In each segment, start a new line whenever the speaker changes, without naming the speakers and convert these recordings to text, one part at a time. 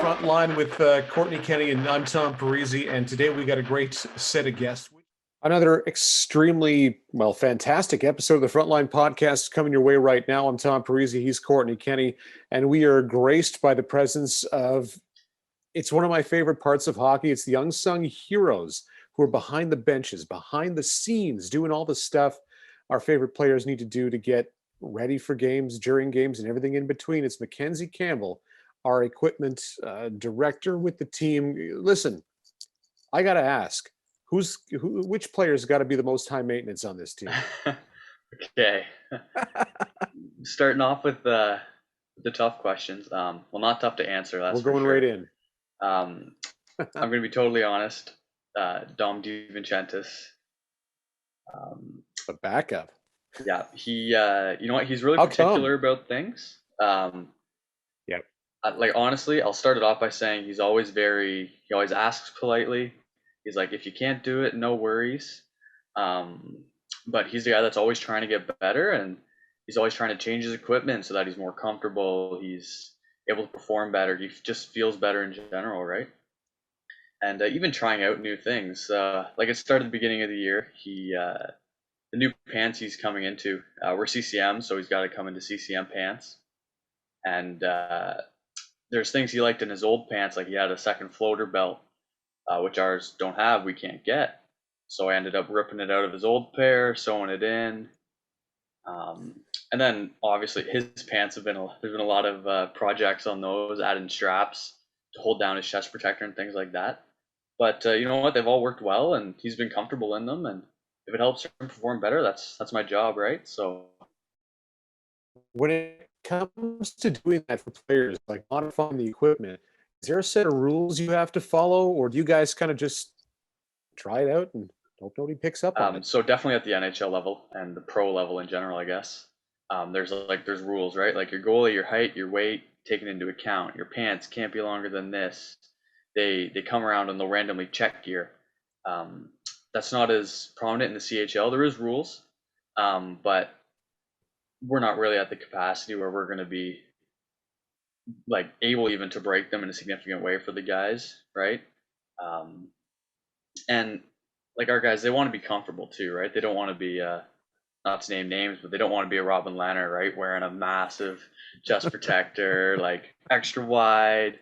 Frontline with Kortney Kenny, and I'm Tom Parisi, and today we got a great set of guests. Another extremely, well, fantastic episode of the Frontline podcast coming your way right now. I'm Tom Parisi, he's Kortney Kenny, and we are graced by the presence of, it's one of my favorite parts of hockey. It's the unsung heroes who are behind the benches, behind the scenes, doing all the stuff our favorite players need to do to get ready for games, during games, and everything in between. It's Mackenzie Campbell, our equipment director with the team. Listen, I got to ask, which player's got to be the most high maintenance on this team?
Okay. Starting off with the tough questions. Well, not tough to answer. That's
We're going
for sure.
right in.
I'm going to be totally honest. Dom DiVincentis.
A backup.
Yeah, he. You know what? He's really
How
particular about things.
Yep.
Like honestly, I'll start it off by saying he always asks politely. He's like, if you can't do it, no worries. But he's the guy that's always trying to get better, and he's always trying to change his equipment so that he's more comfortable. He's able to perform better. He just feels better in general, right? And even trying out new things. Like it started at the beginning of the year. The new pants he's coming into, we're CCM, so he's got to come into CCM pants. And there's things he liked in his old pants, like he had a second floater belt, which ours don't have, we can't get. So I ended up ripping it out of his old pair, sewing it in. And then obviously his pants there's been a lot of projects on those, adding straps to hold down his chest protector and things like that. But you know what? They've all worked well, and he's been comfortable in them. And if it helps him perform better, that's my job, right? So
when it comes to doing that for players, like modifying the equipment, is there a set of rules you have to follow, or do you guys kind of just try it out and hope nobody picks up on it?
So definitely at the NHL level and the pro level in general, I guess. There's rules, right? Like your goalie, your height, your weight taken into account. Your pants can't be longer than this. They come around and they'll randomly check gear. That's not as prominent in the CHL. There is rules, but we're not really at the capacity where we're going to be like able even to break them in a significant way for the guys, right? And like our guys, they want to be comfortable too, right? They don't want to be not to name names, but they don't want to be a Robin Leonard, right? Wearing a massive chest protector, like extra wide,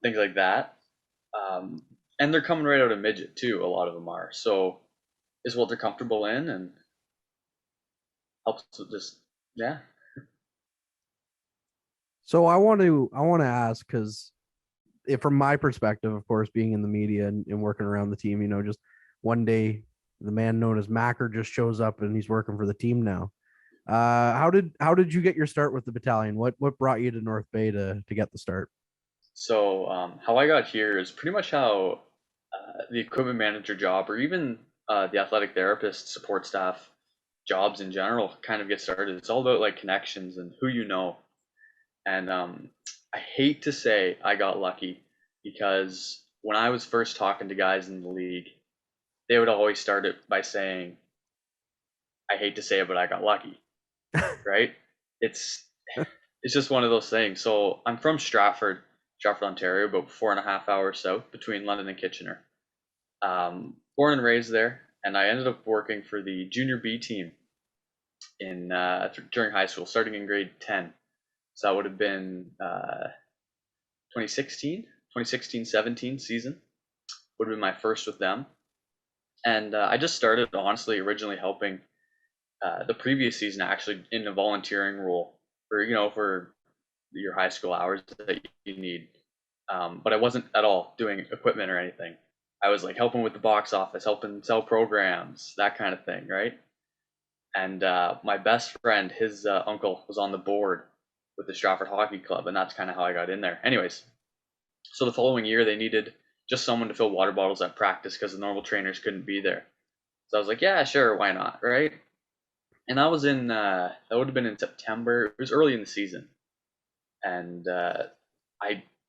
things like that. And they're coming right out of midget too. A lot of them are. So is what they're comfortable in, and helps to just yeah.
So I want to ask, because from my perspective, of course, being in the media and working around the team, just one day the man known as Macker just shows up and he's working for the team now. How did you get your start with the battalion? What brought you to North Bay to get the start?
So how I got here is pretty much how the equipment manager job, or even the athletic therapist support staff jobs in general, kind of get started. It's all about like connections and who you know. And I hate to say I got lucky, because when I was first talking to guys in the league, they would always start it by saying, I hate to say it, but I got lucky, right? It's just one of those things. So I'm from Stratford, Ontario, about 4.5 hours south between London and Kitchener. Born and raised there, and I ended up working for the junior B team in during high school, starting in grade 10. So that would have been 2016-17 season would have been my first with them. And I just started, honestly, originally helping the previous season, actually, in a volunteering role for your high school hours that you need. But I wasn't at all doing equipment or anything. I was like helping with the box office, helping sell programs, that kind of thing, right? And my best friend, his uncle, was on the board with the Stratford Hockey Club, and that's kind of how I got in there. Anyways, so the following year they needed just someone to fill water bottles at practice because the normal trainers couldn't be there. So I was like, yeah, sure, why not, right? And that was that would have been in September. It was early in the season, and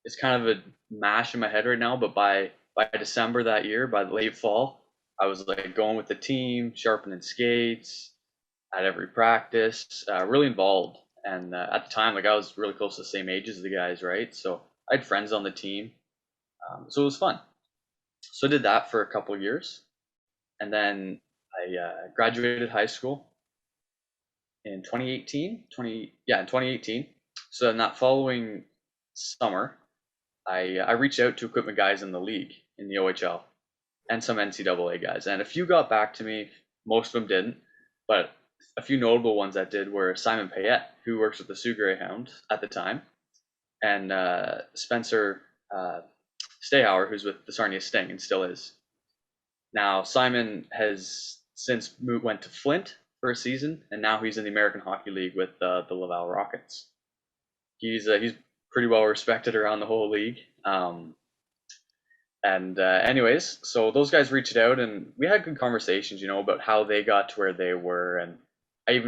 it's kind of a mash in my head right now. But by December that year, by the late fall, I was like going with the team, sharpening skates at every practice, really involved. And at the time, like I was really close to the same age as the guys, right? So I had friends on the team, so it was fun. So I did that for a couple of years, and then I graduated high school in 2018. In 2018. So in that following summer, I reached out to equipment guys in the league in the OHL and some NCAA guys, and a few got back to me. Most of them didn't, but a few notable ones that did were Simon Payette, who works with the Sioux Greyhound at the time, and Spencer Stayhauer, who's with the Sarnia Sting and still is. Now Simon has since went to Flint for a season, and now he's in the American Hockey League with the Laval Rockets. He's pretty well respected around the whole league. Anyways, so those guys reached out and we had good conversations, about how they got to where they were, and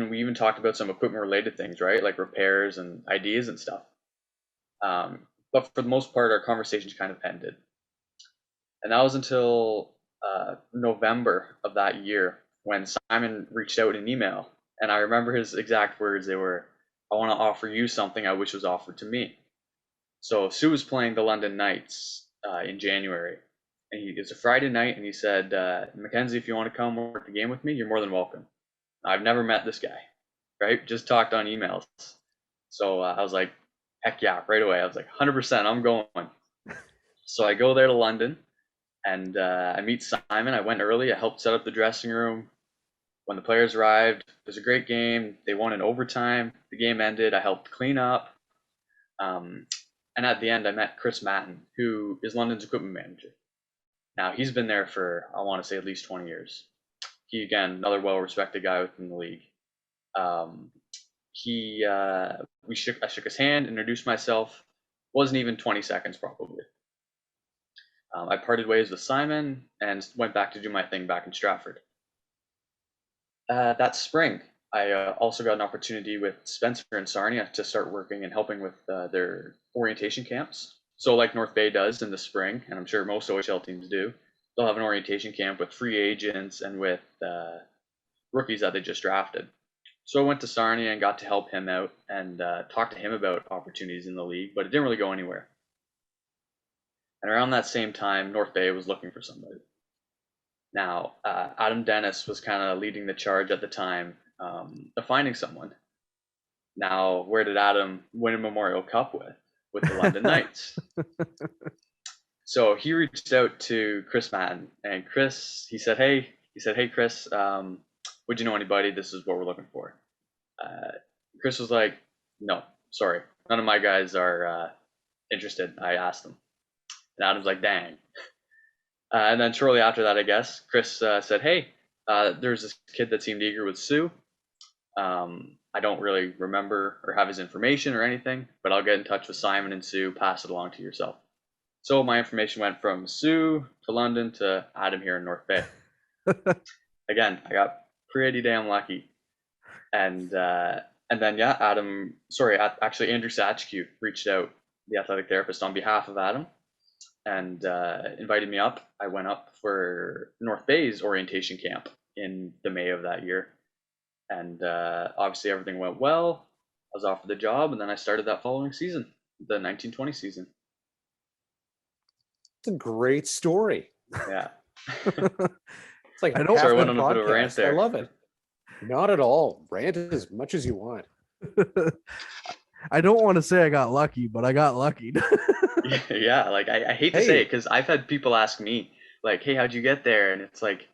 we even talked about some equipment related things, right, like repairs and ideas and stuff. But for the most part, our conversations kind of ended, and that was until November of that year when Simon reached out in an email, and I remember his exact words. They were, "I want to offer you something I wish was offered to me." So Sue was playing the London Knights in January, and it's a Friday night, and he said, "Mackenzie, if you want to come work the game with me, you're more than welcome." I've never met this guy, right? Just talked on emails. So I was like, heck yeah, right away. I was like, 100%, I'm going. So I go there to London, and I meet Simon. I went early. I helped set up the dressing room. When the players arrived, it was a great game. They won in overtime. The game ended. I helped clean up. And at the end, I met Chris Matten, who is London's equipment manager. Now, he's been there for, I want to say, at least 20 years. He, again, another well-respected guy within the league. I shook his hand, introduced myself. Wasn't even 20 seconds, probably. I parted ways with Simon and went back to do my thing back in Stratford. That spring, I also got an opportunity with Spencer and Sarnia to start working and helping with their orientation camps. So like North Bay does in the spring, and I'm sure most OHL teams do, they'll have an orientation camp with free agents and with rookies that they just drafted. So I went to Sarnia and got to help him out and talk to him about opportunities in the league, but it didn't really go anywhere. And around that same time, North Bay was looking for somebody. Now, Adam Dennis was kind of leading the charge at the time of finding someone. Now, where did Adam win a Memorial Cup with the London Knights? So he reached out to Chris Matten, and he said, hey, Chris, would you know anybody? This is what we're looking for. Chris was like, no, sorry, none of my guys are interested. I asked them. And Adam's like, dang. And then shortly after that, I guess, Chris said, hey, there's this kid that seemed eager with Sue. I don't really remember or have his information or anything, but I'll get in touch with Simon and Sue, pass it along to yourself. So my information went from Sue to London to Adam here in North Bay. Again, I got pretty damn lucky. And then, yeah, Andrew Satchku reached out, the athletic therapist, on behalf of Adam, and invited me up. I went up for North Bay's orientation camp in the May of that year. And obviously everything went well. I was offered the job, and then I started that following season, the 1920 season.
It's a great story.
Yeah.
It's like
I went on a bit of a rant there.
I love it. Not at all. Rant as much as you want.
I don't want to say I got lucky, but I got lucky.
Yeah, like I hate to say it, because I've had people ask me, like, hey, how'd you get there? And it's like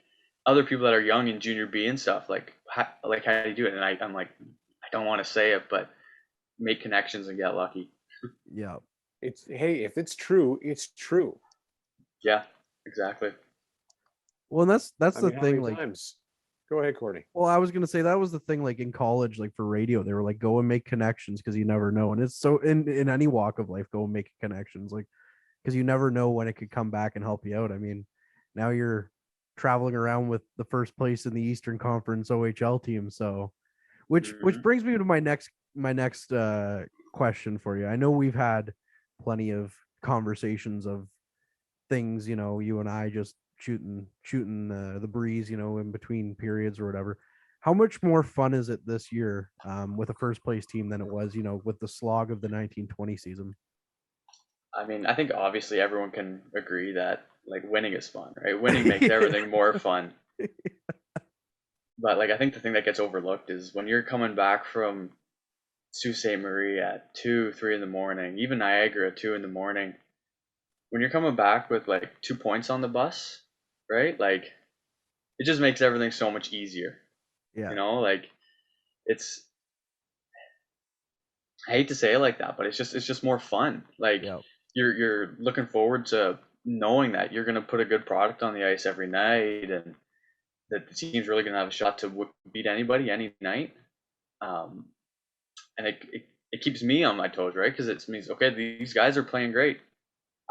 other people that are young in junior B and stuff, like how do you do it? And I'm like, I don't want to say it, but make connections and get lucky.
Yeah.
If it's true, it's true.
Yeah, exactly.
Well, and that's the thing. Like,
times? Go ahead, Kortney.
Well, I was gonna say that was the thing. Like in college, like for radio, they were like, go and make connections because you never know. And it's so in any walk of life, go and make connections, like because you never know when it could come back and help you out. I mean, now you're traveling around with the first place in the Eastern Conference OHL team. So, which brings me to my next question for you. I know we've had plenty of conversations of things, you and I just shooting the breeze, in between periods or whatever. How much more fun is it this year with a first place team than it was, with the slog of the 1920 season?
I mean, I think obviously everyone can agree that like winning is fun, right? Winning makes everything more fun. But like I think the thing that gets overlooked is when you're coming back from Sault Ste. Marie at 2, 3 in the morning, even Niagara at 2 in the morning, when you're coming back with like 2 points on the bus, right? Like it just makes everything so much easier.
Yeah.
Like it's I hate to say it like that, but it's just more fun. Like
Yeah.
you're looking forward to knowing that you're gonna put a good product on the ice every night, and that the team's really gonna have a shot to beat anybody any night. Um, and it keeps me on my toes, right? Because it means okay, these guys are playing great.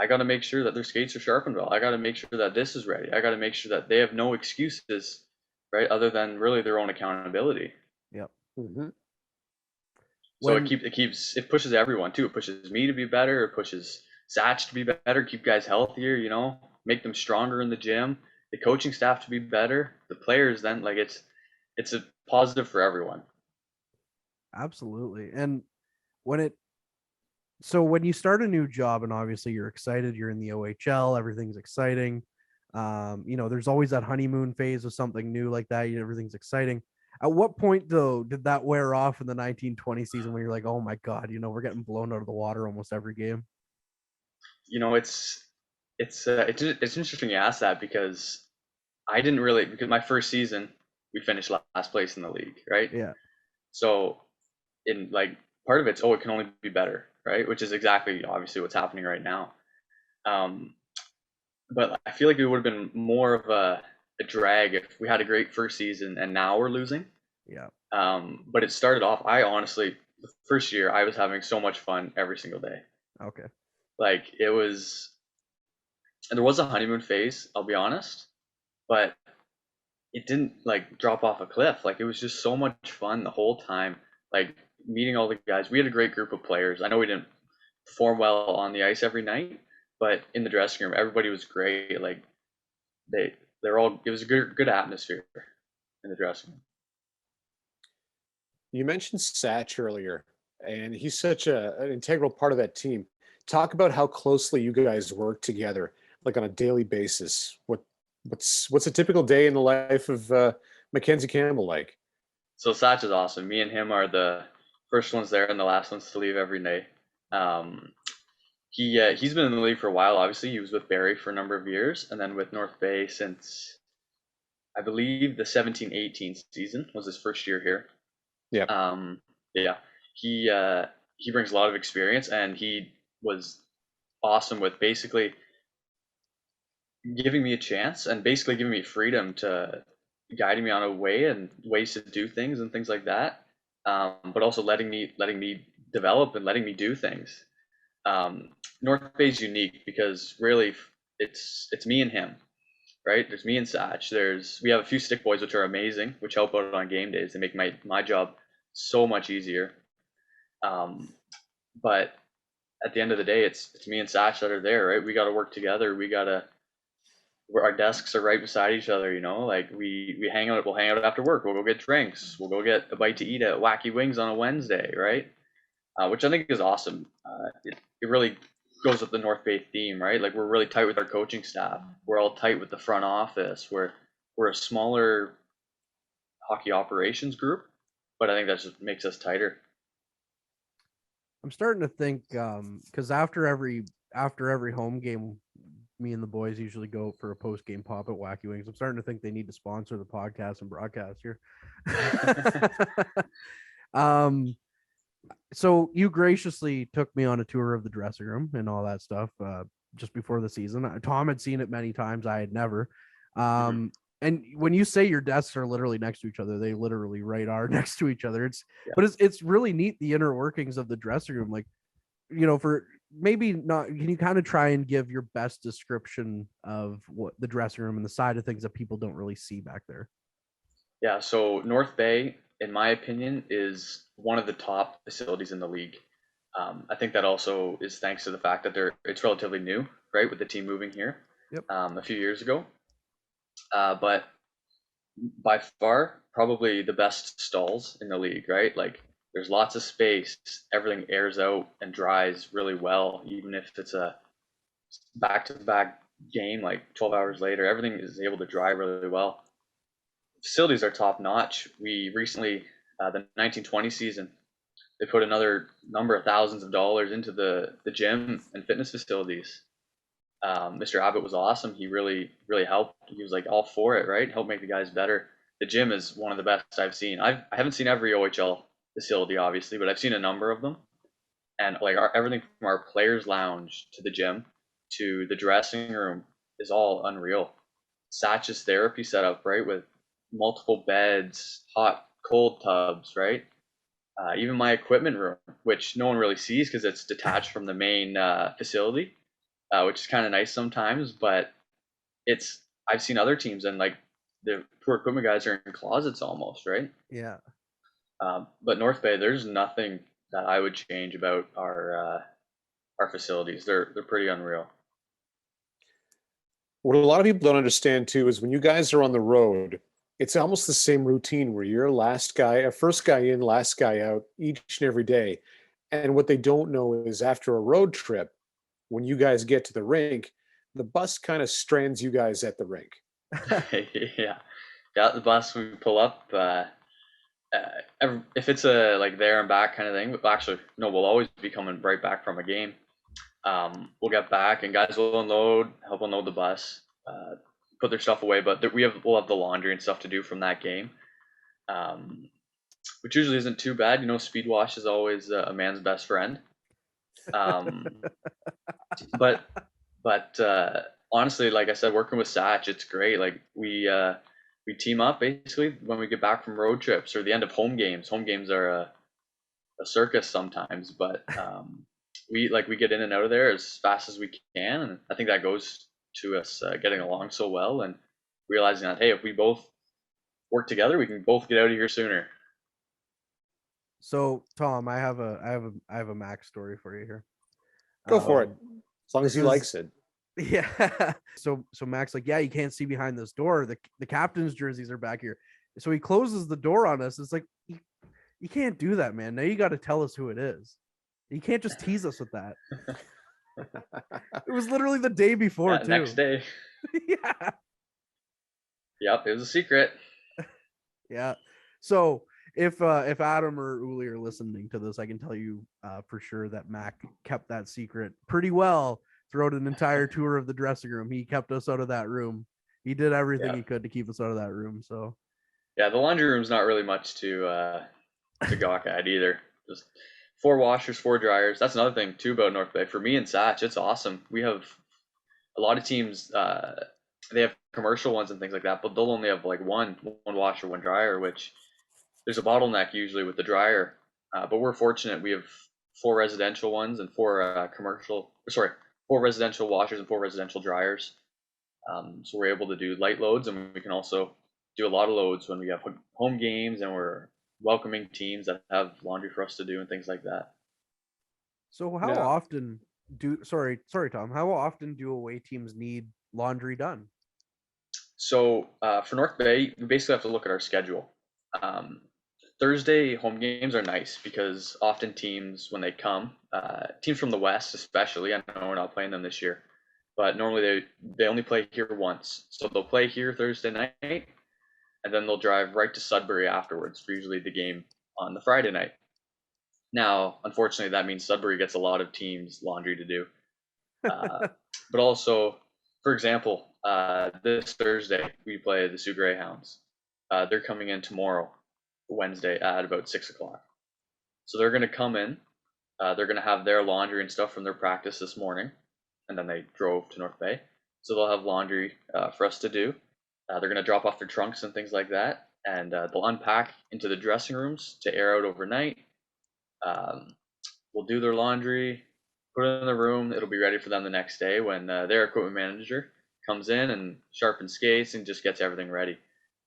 I got to make sure that their skates are sharpened well. I got to make sure that this is ready. I got to make sure that they have no excuses, right, other than really their own accountability.
Yep.
Mm-hmm.
So it pushes everyone too. It pushes me to be better. It pushes Satch to be better. Keep guys healthier. Make them stronger in the gym. The coaching staff to be better. The players then like it's a positive for everyone.
Absolutely. And when you start a new job and obviously you're excited, you're in the OHL, everything's exciting. There's always that honeymoon phase of something new like that. Everything's exciting. At what point though did that wear off in the 1920 season when you're like, oh my God, we're getting blown out of the water almost every game?
It's interesting you ask that because I didn't really because my first season we finished last place in the league, right?
Yeah.
So in like part of it's it can only be better, right? Which is exactly obviously what's happening right now. But I feel like it would have been more of a drag if we had a great first season and now we're losing.
Yeah.
But it started off. I honestly, the first year, I was having so much fun every single day.
Okay.
Like it was, and there was a honeymoon phase. I'll be honest, but it didn't like drop off a cliff. Like it was just so much fun the whole time. Like meeting all the guys. We had a great group of players. I know we didn't perform well on the ice every night, but in the dressing room, everybody was great. Like they're all. It was a good atmosphere in the dressing room.
You mentioned Satch earlier, and he's such an integral part of that team. Talk about how closely you guys work together, like on a daily basis. What's a typical day in the life of Mackenzie Campbell like?
So Satch is awesome. Me and him are the first ones there and the last ones to leave every day. Um, he's been in the league for a while. Obviously, he was with Barrie for a number of years, and then with North Bay since I believe the 17-18 season was his first year here.
Yeah.
Yeah. He brings a lot of experience, and he was awesome with basically giving me a chance and basically giving me freedom to guiding me on a way and ways to do things and things like that. But also letting me develop and letting me do things. North Bay is unique because really it's me and him, right? There's me and Satch. We have a few stick boys which are amazing, which help out on game days. They make my job so much easier. But at the end of the day, it's me and Satch that are there, right? We got to work together. Our desks are right beside each other, like we hang out. We'll hang out after work. We'll go get drinks. We'll go get a bite to eat at Wacky Wings on a Wednesday, right? Which I think is awesome. It really goes with the North Bay theme, right? Like we're really tight with our coaching staff. We're all tight with the front office. We're a smaller hockey operations group, but I think that just makes us tighter.
I'm starting to think because after every home game, me and the boys usually go for a post game pop at Wacky Wings. I'm starting to think they need to sponsor the podcast and broadcast here. So you graciously took me on a tour of the dressing room and all that stuff just before the season. Tom had seen it many times. I had never. And when you say your desks are literally next to each other, they literally are next to each other. But it's really neat, the inner workings of the dressing room. Like, for maybe not, can you kind of try and give your best description of what the dressing room and the side of things that people don't really see back there?
Yeah. So North Bay, in my opinion, is one of the top facilities in the league. I think that also is thanks to the fact that it's relatively new, right, with the team moving here
Yep.
a few years ago. But by far probably the best stalls in the league, right? Like there's lots of space, everything airs out and dries really well, even if it's a back-to-back game like 12 hours later, everything is able to dry really well. Facilities are top notch. We recently, the 1920 season, they put another number of thousands of dollars into the gym and fitness facilities. Mr. Abbott was awesome. He really helped. He was like all for it, right? Help make the guys better. The gym is one of the best I've seen. I haven't seen every OHL facility, obviously, but I've seen a number of them. And like everything from our players' lounge to the gym to the dressing room is all unreal. Satch's therapy setup, right, with multiple beds, hot, cold tubs, right? Even my equipment room, which no one really sees because it's detached from the main facility, which is kind of nice sometimes. But it's I've seen other teams and like the poor equipment guys are in closets almost, right?
Yeah.
But North Bay, there's nothing that I would change about our facilities. They're pretty unreal.
What a lot of people don't understand too is when you guys are on the road, it's almost the same routine where you're first guy in, last guy out each and every day. And what they don't know is after a road trip, when you guys get to the rink, the bus kind of strands you guys at the rink.
Yeah, yeah. The bus we pull up. If it's a like there and back kind of thing, but actually no, we'll always be coming right back from a game. We'll get back and guys will help unload the bus, put their stuff away. But we'll have the laundry and stuff to do from that game, um, which usually isn't too bad. You know, speed wash is always a man's best friend. Um, but honestly, like I said, working with Satch, it's great. Like we team up basically when we get back from road trips or the end of home games. Home games are a circus sometimes, but we get in and out of there as fast as we can, and I think that goes to us getting along so well and realizing that hey, if we both work together, we can both get out of here sooner.
So Tom, I have a Mac story for you here.
Go for it. As long as he
it was-
likes it.
Yeah. So Mac's like, yeah, you can't see behind this door. The captain's jerseys are back here. So he closes the door on us. It's like you can't do that, man. Now you got to tell us who it is. You can't just tease us with that. It was literally the day before,
Yeah,
too.
next day.
Yeah.
Yep, it was a secret.
Yeah. So if Adam or Uli are listening to this, I can tell you for sure that Mac kept that secret pretty well throughout an entire tour of the dressing room. He kept us out of that room. He did everything he could to keep us out of that room. So
yeah, the laundry room's not really much to gawk at either. Just 4 washers, 4 dryers. That's another thing too about North Bay. For me and Satch, it's awesome. We have a lot of teams. They have commercial ones and things like that, but they'll only have like one washer, 1 dryer, which there's a bottleneck usually with the dryer. But we're fortunate. We have 4 residential ones and 4 residential washers and 4 residential dryers. So we're able to do light loads, and we can also do a lot of loads when we have home games and we're welcoming teams that have laundry for us to do and things like that.
So how often sorry Tom, how often do away teams need laundry done?
So for North Bay, we basically have to look at our schedule. Thursday home games are nice because often teams, when they come, teams from the West especially, I know we're not playing them this year, but normally they only play here once. So they'll play here Thursday night, and then they'll drive right to Sudbury afterwards for usually the game on the Friday night. Now, unfortunately, that means Sudbury gets a lot of teams' laundry to do. But also, for example, this Thursday we play the Sioux Greyhounds. They're coming in tomorrow, Wednesday, at about 6 o'clock. So they're going to come in. They're going to have their laundry and stuff from their practice this morning, and then they drove to North Bay. So they'll have laundry for us to do. They're going to drop off their trunks and things like that, and they'll unpack into the dressing rooms to air out overnight. We'll do their laundry, put it in the room. It'll be ready for them the next day when their equipment manager comes in and sharpens skates and just gets everything ready.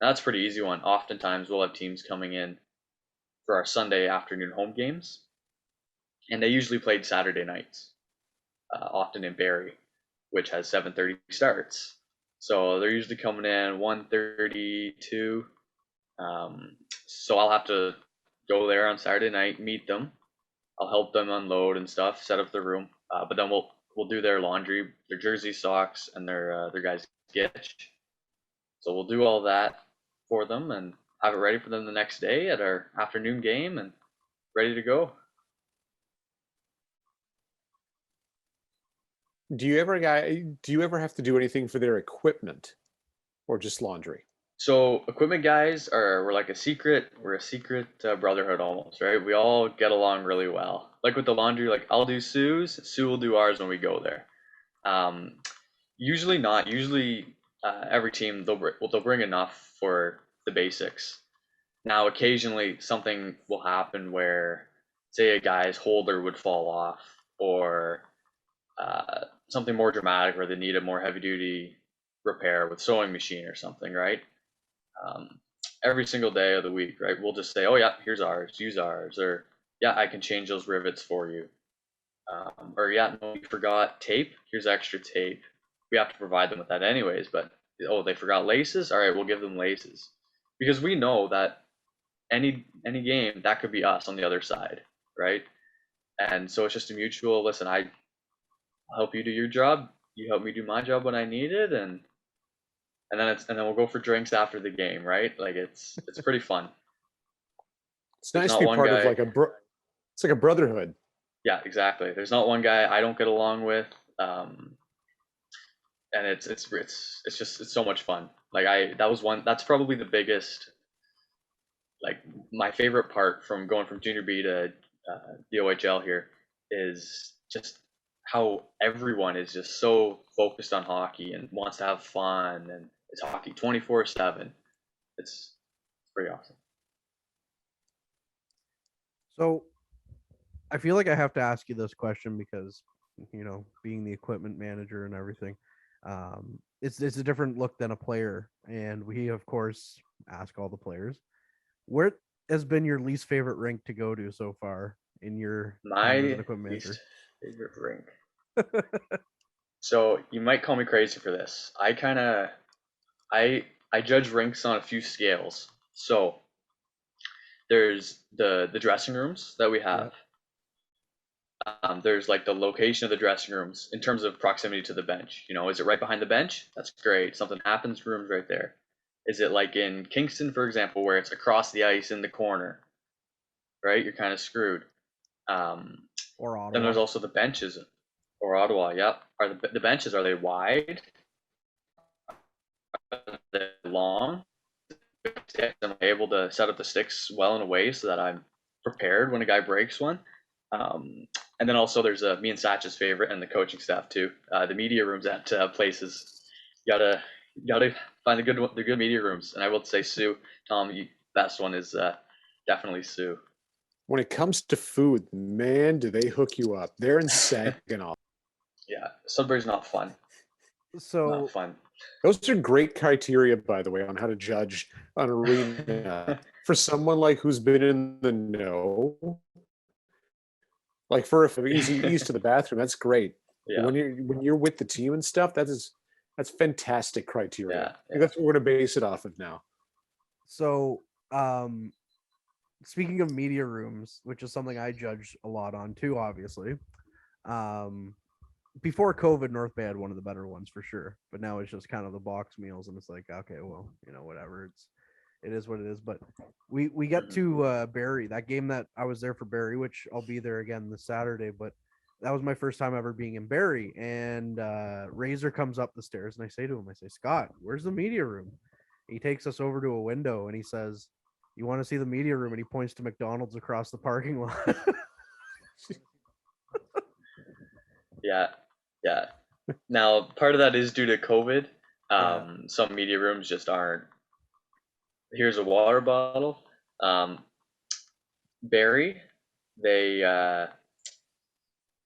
Now, that's a pretty easy one. Oftentimes, we'll have teams coming in for our Sunday afternoon home games, and they usually played Saturday nights, often in Barrie, which has 7:30 starts. So they're usually coming in 1:32. So I'll have to go there on Saturday night, meet them. I'll help them unload and stuff, set up the room. But then we'll do their laundry, their jersey, socks, and their guys' sketch. So we'll do all that for them and have it ready for them the next day at our afternoon game and ready to go.
Do you ever have to do anything for their equipment or just laundry?
So equipment guys we're a secret brotherhood almost, right? We all get along really well. Like with the laundry, like I'll do Sue's, Sue will do ours when we go there. Um, Usually not. Usually every team they'll bring enough for the basics. Now occasionally something will happen where, say, a guy's holder would fall off, or something more dramatic where they need a more heavy duty repair with sewing machine or something, right? Um, every single day of the week, right? We'll just say, oh yeah, here's ours, use ours, or yeah, I can change those rivets for you. Or yeah, no, we forgot tape, here's extra tape. We have to provide them with that anyways, but oh, they forgot laces, all right, we'll give them laces. Because we know that any game, that could be us on the other side, right? And so it's just a mutual, listen, I'll help you do your job, you help me do my job when I need it, and then we'll go for drinks after the game, right? Like it's pretty fun.
It's
There's
nice to
not
be
one
part of
guy.
it's like a brotherhood.
Yeah, exactly. There's not one guy I don't get along with, and it's so much fun. Like that's probably the biggest, like my favorite part from going from junior B to the OHL here is just how everyone is just so focused on hockey and wants to have fun, and it's hockey 24/7. It's pretty awesome.
So I feel like I have to ask you this question because, being the equipment manager and everything, it's a different look than a player. And we, of course, ask all the players, where has been your least favorite rink to go to so far in your time as an
My
equipment manager?
least favorite rink. So you might call me crazy for this. I judge rinks on a few scales. So there's the dressing rooms that we have. There's like the location of the dressing rooms in terms of proximity to the bench. Is it right behind the bench? That's great. Something happens, room's right there. Is it like in Kingston, for example, where it's across the ice in the corner? Right, you're kind of screwed.
Or Ottawa.
Then there's also the benches, or Ottawa. Yep. Are the benches, are they wide? Are they long? Am I able to set up the sticks well in a way so that I'm prepared when a guy breaks one? And then also there's me and Satch's favorite, and the coaching staff too. The media rooms at places. You gotta find the good media rooms. And I will say, Sue, Tom, best one is definitely Sue.
When it comes to food, man, do they hook you up? They're in Saginaw.
Yeah, Sudbury's not fun.
So
Not fun.
Those are great criteria, by the way, on how to judge an arena. For someone like who's been in the know, like for ease to the bathroom, that's great.
Yeah.
When you're with the team and stuff, that's fantastic criteria.
Yeah.
That's what we're gonna base it off of now.
So, speaking of media rooms, which is something I judge a lot on too, obviously. Before COVID, North Bay had one of the better ones for sure, but now it's just kind of the box meals, and it's like, okay, well, whatever. It is what it is. But we get to Barrie, that game that I was there for Barrie, which I'll be there again this Saturday, but that was my first time ever being in Barrie. And Razor comes up the stairs, and I say to him, Scott, where's the media room? He takes us over to a window, and he says, you want to see the media room? And he points to McDonald's across the parking lot.
Yeah. Now, part of that is due to COVID. Some media rooms just aren't. Here's a water bottle. Barrie, they've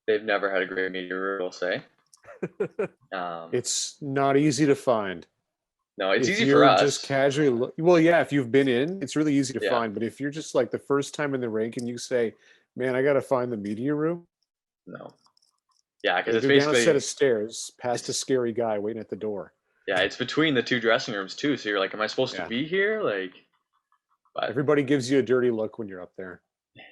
never had a great media room, I'll say.
It's not easy to find.
No, it's
if
easy
you're
for us.
Just casually, well, yeah, if you've been in, it's really easy to
Yeah.
find. But if you're just like the first time in the rink and you say, "Man, I got to find the media room,"
No. Yeah, because it's
go down a set
basically
of stairs past a scary guy waiting at the door.
Yeah, it's between the two dressing rooms too. So you're like, am I supposed to be here? Like, but
Everybody gives you a dirty look when you're up there,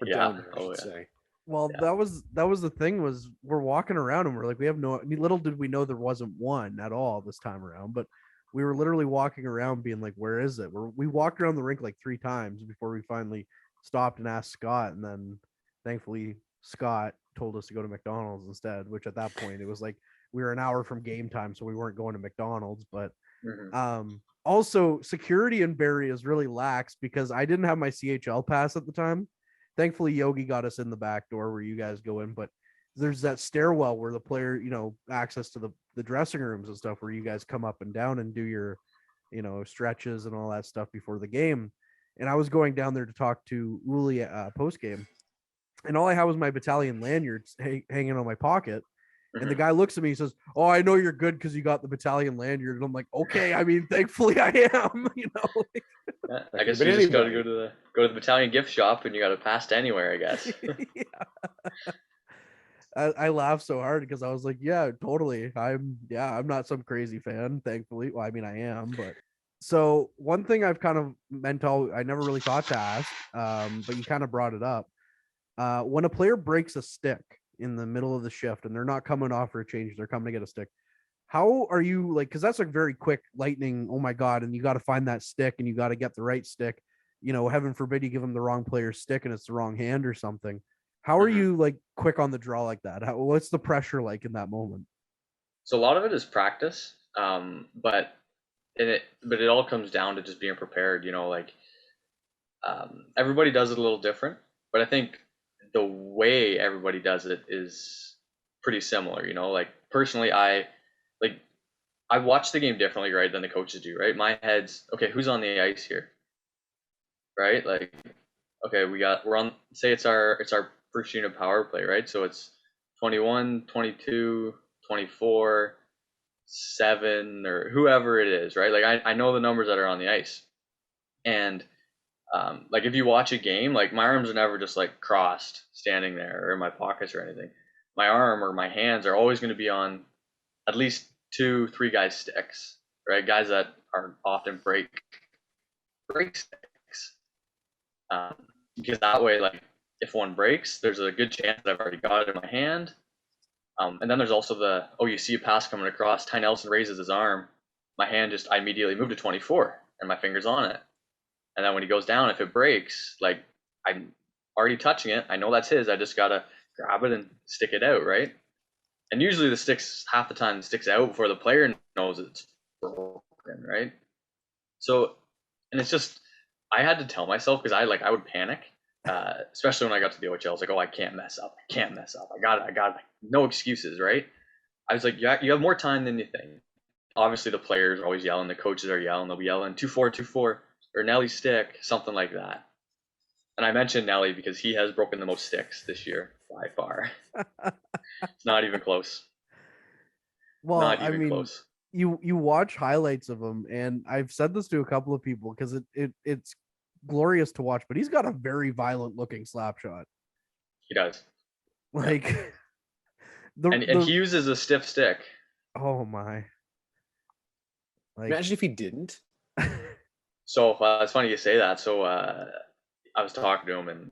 or
yeah,
down there, I should say.
Well,
Yeah.
that was the thing was we're walking around and we're like, we have no, I mean, little did we know there wasn't one at all this time around, but we were literally walking around being like, where is it? We walked around the rink like 3 times before we finally stopped and asked Scott. And then thankfully Scott told us to go to McDonald's instead, which at that point it was like, we were an hour from game time. So we weren't going to McDonald's, but also security in Barrie is really lax because I didn't have my CHL pass at the time. Thankfully, Yogi got us in the back door where you guys go in, but there's that stairwell where the player, access to the dressing rooms and stuff where you guys come up and down and do your, stretches and all that stuff before the game. And I was going down there to talk to Uli post game, and all I had was my battalion lanyard hanging on my pocket. And the guy looks at me and says, "Oh, I know you're good because you got the battalion lanyard." And I'm like, "Okay, I mean, thankfully I am."
I guess you just got to go to the battalion gift shop, and you got to pass to anywhere, I guess.
I laughed so hard because I was like, "Yeah, totally. I'm not some crazy fan, thankfully. Well, I mean, I am, but." So one thing I've kind of I never really thought to ask, but you kind of brought it up. When a player breaks a stick in the middle of the shift and they're not coming off for a change, they're coming to get a stick. How are you like, because that's like very quick lightning, oh my god, and you got to find that stick and you got to get the right stick, heaven forbid you give them the wrong player's stick and it's the wrong hand or something. How are you like quick on the draw like that? What's the pressure like in that moment?
So a lot of it is practice, but it all comes down to just being prepared. Everybody does it a little different, but I think the way everybody does it is pretty similar. Like personally, I watch the game differently, right, than the coaches do, right? My head's okay. Who's on the ice here, right? Like, okay, we're on. Say it's our first unit power play, right? So it's 21, 22, 24, 7, or whoever it is, right? Like I know the numbers that are on the ice, and like if you watch a game, like my arms are never just like crossed, standing there, or in my pockets or anything. My arm or my hands are always going to be on at least 2, 3 guys' sticks, right? Guys that are often break sticks, because that way, like if one breaks, there's a good chance that I've already got it in my hand. And then there's also you see a pass coming across. Ty Nelson raises his arm. My hand I immediately move to 24 and my finger's on it. And then when he goes down, if it breaks, like I'm already touching it. I know that's his. I just got to grab it and stick it out, right? And usually half the time the stick's out before the player knows it's broken, right? So, and it's just, I had to tell myself because I would panic, especially when I got to the OHL. I was like, oh, I can't mess up. I got it. No excuses, right? I was like, yeah, you have more time than you think. Obviously, the players are always yelling. The coaches are yelling. They'll be yelling 2-4, 2-4, or Nelly stick, something like that. And I mentioned Nelly because he has broken the most sticks this year by far. It's not even close.
Well,
not even close.
You watch highlights of him, and I've said this to a couple of people because it's glorious to watch, but he's got a very violent looking slap shot.
He does.
Like
and he uses a stiff stick.
Oh my.
Like, imagine if he didn't.
So it's funny you say that. So I was talking to him, and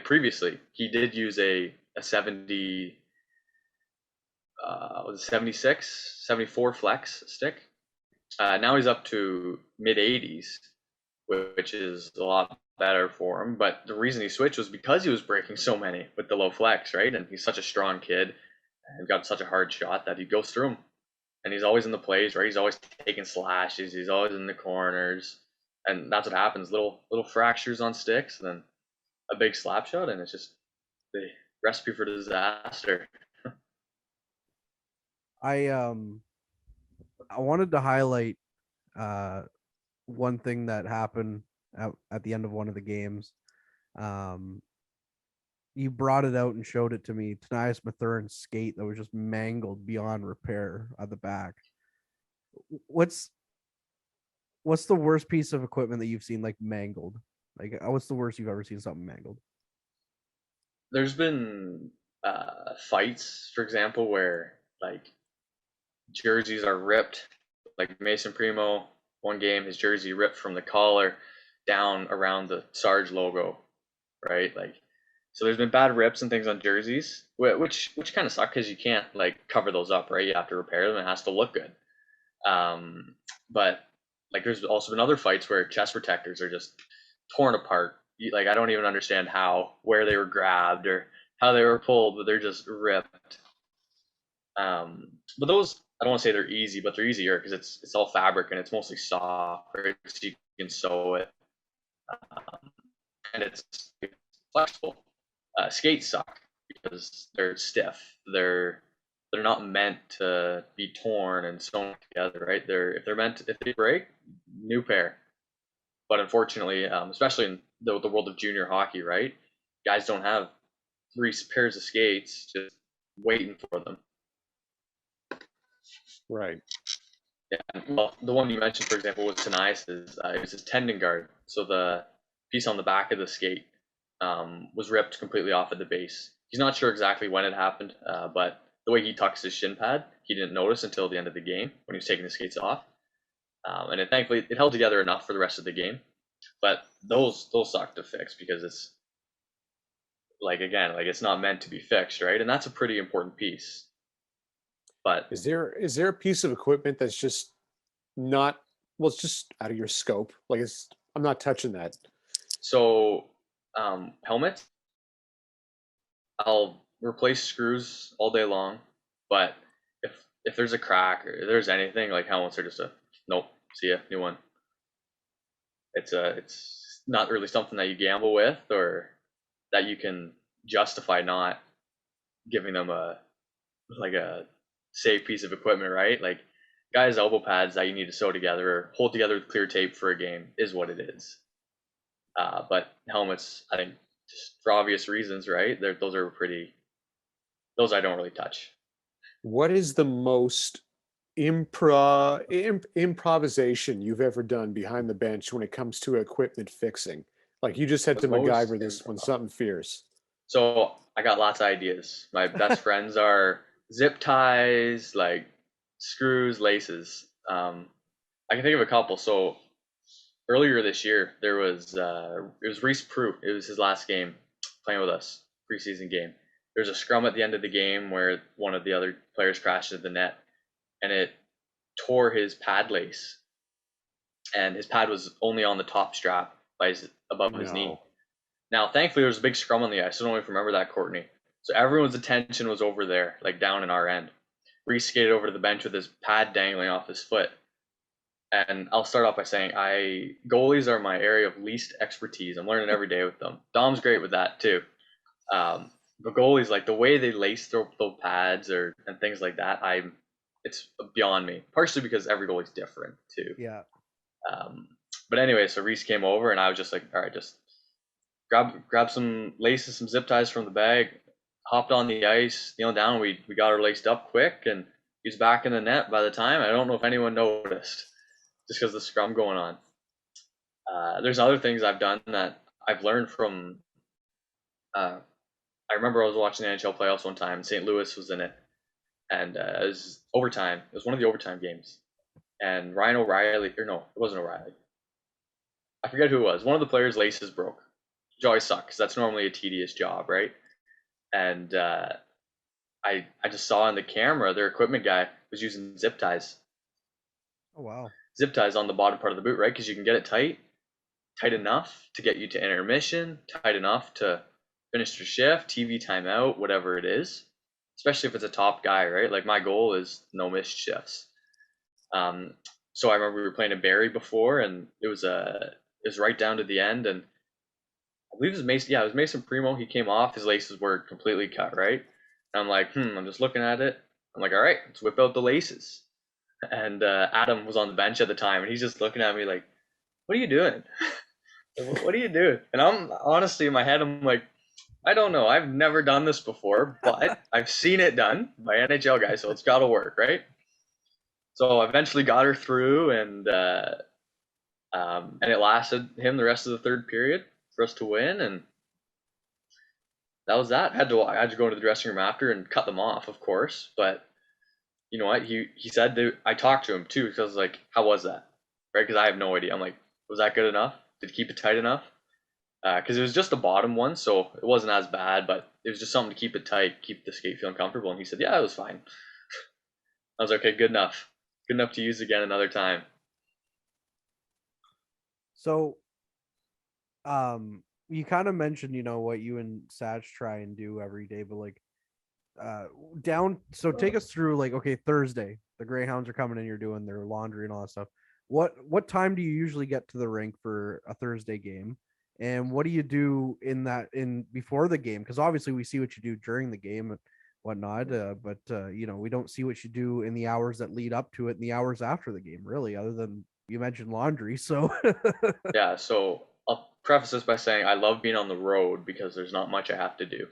previously he did use a 70 was it 76, 74 flex stick. Now he's up to mid 80s, which is a lot better for him. But the reason he switched was because he was breaking so many with the low flex, right? And he's such a strong kid, and he's got such a hard shot that he goes through him. And he's always in the plays, right? He's always taking slashes. He's always in the corners, and that's what happens. Little fractures on sticks, and then a big slap shot, and it's just the recipe for disaster.
I wanted to highlight one thing that happened at the end of one of the games. You brought it out and showed it to me. Tanias Mathurin's skate that was just mangled beyond repair at the back. What's the worst piece of equipment that you've seen like mangled? Like, what's the worst you've ever seen something mangled?
There's been fights, for example, where like jerseys are ripped like Mason Primo, one game, his jersey ripped from the collar down around the Sarge logo, right? Like, so there's been bad rips and things on jerseys, which kind of suck because you can't like cover those up, right? You have to repair them. It has to look good. But like, there's also been other fights where chest protectors are just torn apart. Like, I don't even understand where they were grabbed or how they were pulled, but they're just ripped. But those, I don't want to say they're easy, but they're easier because it's all fabric and it's mostly soft, right? So you can sew it, and it's flexible. Skates suck because they're stiff. They're not meant to be torn and sewn together, right? If they break, new pair. But unfortunately, especially in the world of junior hockey, right? Guys don't have 3 pairs of skates just waiting for them.
Right.
Yeah. Well, the one you mentioned, for example, was Tanias's. It was his tendon guard. So the piece on the back of the skate was ripped completely off at the base. He's not sure exactly when it happened, but the way he tucks his shin pad, he didn't notice until the end of the game when he was taking the skates off. And thankfully it held together enough for the rest of the game. But those suck to fix because it's like, again, like it's not meant to be fixed, right? And that's a pretty important piece. But
is there a piece of equipment that's just not, well, it's just out of your scope? Like, I'm not touching that.
So helmets, I'll replace screws all day long, but if there's a crack or if there's anything, like helmets are just nope, see ya, new one. It's not really something that you gamble with or that you can justify not giving them a safe piece of equipment, right? Like, guys' elbow pads that you need to sew together or hold together with clear tape for a game is what it is. But helmets, I think, just for obvious reasons, right? Those I don't really touch.
What is the most improvisation you've ever done behind the bench when it comes to equipment fixing? Like, you just had to MacGyver this when something fierce.
So I got lots of ideas. My best friends are zip ties, like screws, laces. I can think of a couple. So earlier this year, there was it was Reese Prue. It was his last game playing with us, preseason game. There's a scrum at the end of the game where one of the other players crashed into the net, and it tore his pad lace. And his pad was only on the top strap above his knee. Now, thankfully, there was a big scrum on the ice. I don't know if you remember that, Kortney. So everyone's attention was over there, like down in our end. Reese skated over to the bench with his pad dangling off his foot. And I'll start off by saying goalies are my area of least expertise. I'm learning every day with them. Dom's great with that too. But goalies, like the way they lace those pads and things like that, it's beyond me. Partially because every goalie's different too.
Yeah.
But anyway, so Reese came over and I was just like, all right, just grab some laces, some zip ties from the bag, hopped on the ice, kneeled down. We got her laced up quick, and he was back in the net by the time. I don't know if anyone noticed, just because of the scrum going on. There's other things I've done that I've learned from. I remember I was watching the NHL playoffs one time. St. Louis was in it, and it was overtime. It was one of the overtime games, and Ryan O'Reilly, or no, it wasn't O'Reilly. I forget who it was. One of the players' laces broke. Which always sucks because that's normally a tedious job, right? And I just saw in the camera their equipment guy was using zip ties.
Oh wow!
Zip ties on the bottom part of the boot, right? Because you can get it tight enough to get you to intermission, tight enough to finish your shift, TV timeout, whatever it is. Especially if it's a top guy, right? Like my goal is no missed shifts. So I remember we were playing a Barrie before, and it was right down to the end, and I believe it was Mason. Yeah, it was Mason Primo. He came off. His laces were completely cut, right? And I'm like, I'm just looking at it. I'm like, all right, let's whip out the laces. And Adam was on the bench at the time, and he's just looking at me like, what are you doing? What are you doing? And I'm honestly in my head, I'm like, I don't know. I've never done this before, but I've seen it done by NHL guys, so it's got to work, right? So I eventually got her through, and it lasted him the rest of the third period for us to win, and that was that. I had to go into the dressing room after and cut them off, of course, but you know what? He said that I talked to him too because I was like, how was that? Right? Because I have no idea. I'm like, was that good enough? Did he keep it tight enough? Because it was just the bottom one, so it wasn't as bad, but it was just something to keep it tight, keep the skate feeling comfortable. And he said, yeah, it was fine. I was like, okay, good enough. Good enough to use again another time.
So, you kind of mentioned, what you and Satch try and do every day, but like, so take us through, like, okay, Thursday, the Greyhounds are coming in, you're doing their laundry and all that stuff. What time do you usually get to the rink for a Thursday game? And what do you do in before the game? Because obviously we see what you do during the game and whatnot, but we don't see what you do in the hours that lead up to it and the hours after the game, really, other than you mentioned laundry. So
Yeah, so I'll preface this by saying I love being on the road because there's not much I have to do.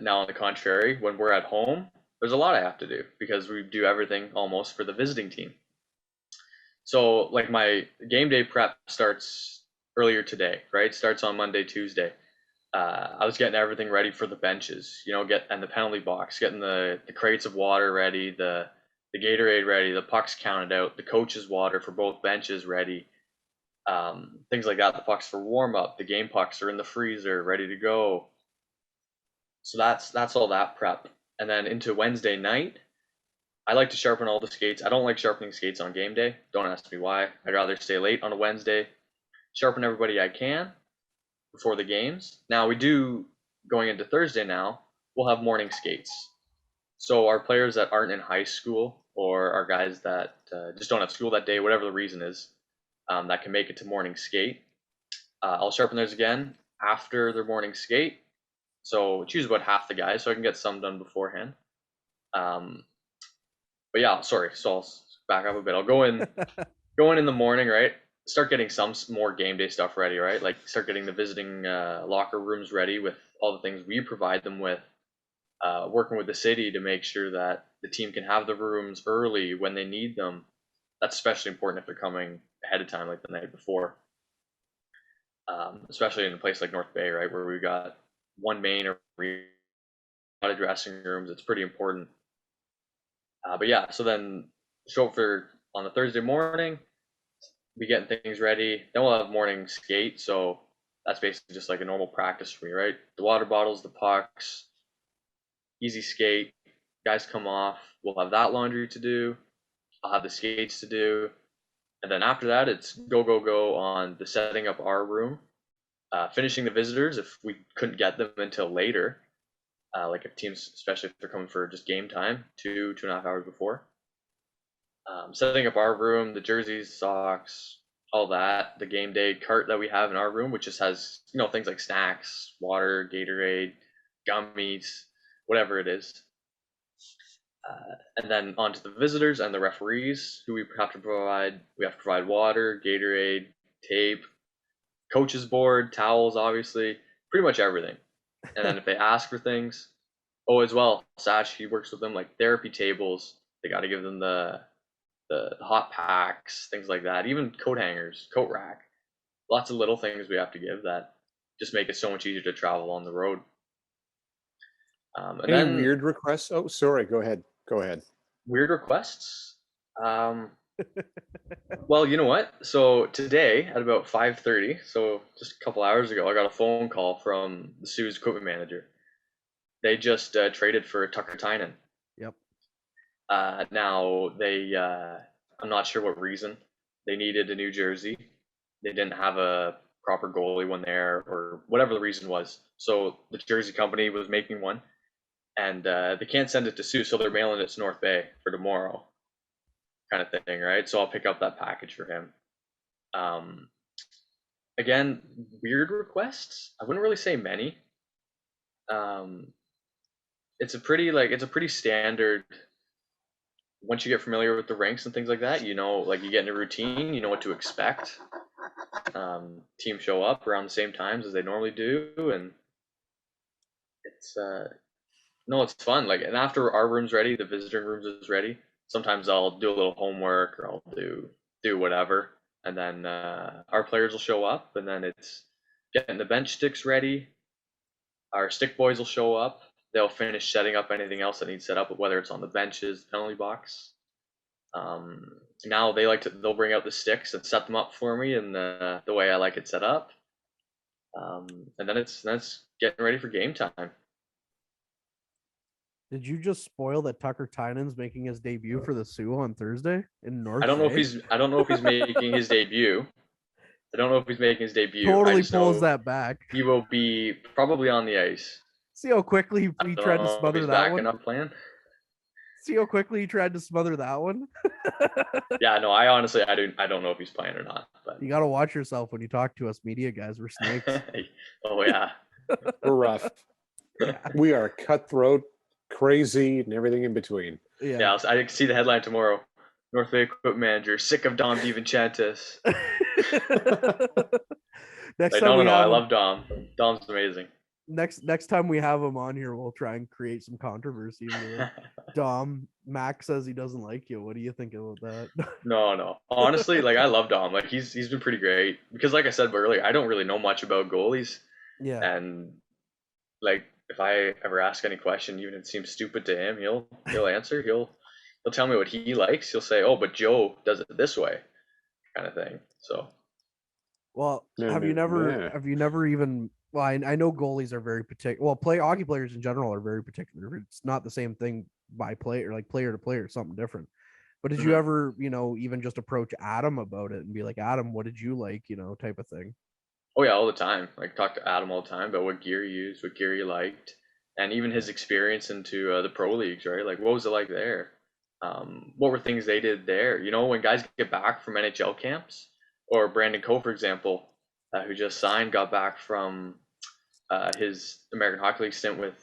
Now, on the contrary, when we're at home, there's a lot I have to do because we do everything almost for the visiting team. So, like, my game day prep starts earlier today, right? Starts on Monday, Tuesday. I was getting everything ready for the benches, and the penalty box, getting the crates of water ready, the Gatorade ready, the pucks counted out, the coach's water for both benches ready, things like that. The pucks for warm up, the game pucks are in the freezer, ready to go. So that's all that prep, and then into Wednesday night, I like to sharpen all the skates. I don't like sharpening skates on game day. Don't ask me why. I'd rather stay late on a Wednesday, sharpen everybody I can before the games. Now we do going into Thursday now, we'll have morning skates. So our players that aren't in high school or our guys that just don't have school that day, whatever the reason is, that can make it to morning skate, I'll sharpen theirs again after their morning skate. So choose about half the guys so I can get some done beforehand. But yeah, sorry. So I'll back up a bit. I'll go in the morning, right? Start getting some more game day stuff ready, right? Like start getting the visiting locker rooms ready with all the things we provide them with. Working with the city to make sure that the team can have the rooms early when they need them. That's especially important if they're coming ahead of time, like the night before. Especially in a place like North Bay, right, where we've got one main or a lot of dressing rooms. It's pretty important. But yeah, so then show up for on the Thursday morning, be getting things ready. Then we'll have morning skate. So that's basically just like a normal practice for me, right? The water bottles, the pucks, easy skate. Guys come off. We'll have that laundry to do. I'll have the skates to do. And then after that, it's go, go, go on the setting up our room, finishing the visitors if we couldn't get them until later. Like if teams, especially if they're coming for just game time, 2.5 hours before. Setting up our room, the jerseys, socks, all that, the game day cart that we have in our room, which just has, things like snacks, water, Gatorade, gummies, whatever it is. And then on to the visitors and the referees who we have to provide. We have to provide water, Gatorade, tape, coach's board, towels, obviously, pretty much everything. And then if they ask for things, as well, Sash, he works with them like therapy tables. They got to give them the hot packs, things like that. Even coat hangers, coat rack. Lots of little things we have to give that just make it so much easier to travel on the road.
Any weird requests? Oh, sorry. Go ahead.
Weird requests? Well, you know what? So today at about 5:30, so just a couple hours ago, I got a phone call from the Sue's equipment manager. They just traded for Tuukka Rask.
Yep.
Now I'm not sure what reason. They needed a new jersey. They didn't have a proper goalie one there, or whatever the reason was. So the jersey company was making one, and they can't send it to Sue, so they're mailing it to North Bay for tomorrow, kind of thing, right? So I'll pick up that package for him. Again, weird requests. I wouldn't really say many. It's a pretty standard. Once you get familiar with the ranks and things like that, like you get in a routine, you know what to expect. Teams show up around the same times as they normally do, and it's it's fun. Like, and after our room's ready, the visiting rooms is ready. Sometimes I'll do a little homework or I'll do whatever, and then our players will show up, and then it's getting the bench sticks ready. Our stick boys will show up. they'll finish setting up anything else that needs set up, whether it's on the benches, penalty box. Now they'll bring out the sticks and set them up for me in the way I like it set up. And then it's getting ready for game time.
Did you just spoil that Tucker Tynan's making his debut for the Sioux on Thursday in North?
I don't know if he's making his debut.
Totally pulls that back.
He will be probably on the ice.
See how quickly he tried to smother that one?
Playing.
See how quickly he tried to smother that one?
Yeah, no, I honestly I don't know if he's playing or not. But
you got to watch yourself when you talk to us media guys. We're snakes.
Oh yeah.
We're rough. Yeah. We are cutthroat, crazy, and everything in between.
Yeah, I can see the headline tomorrow. North Bay equipment manager sick of Dom DiVincentis. I love Dom. Dom's amazing.
Next time we have him on here, we'll try and create some controversy. Dom, Mac says he doesn't like you. What do you think about that?
No. Honestly, like I love Dom. Like he's been pretty great because, like I said earlier, I don't really know much about goalies.
Yeah.
And like if I ever ask any question, even if it seems stupid to him, he'll answer. He'll tell me what he likes. He'll say, "Oh, but Joe does it this way," kind of thing. So.
Well, have you never even? Well, I know goalies are very particular. Well, hockey players in general are very particular. It's not the same thing by player, like player to player, something different. But did you ever, even just approach Adam about it and be like, Adam, what did you like, type of thing?
Oh yeah, all the time. Like talk to Adam all the time about what gear he used, what gear he liked, and even his experience into the pro leagues, right? Like what was it like there? What were things they did there? When guys get back from NHL camps, or Brandon Coe, for example, who just signed, got back from his American Hockey League stint with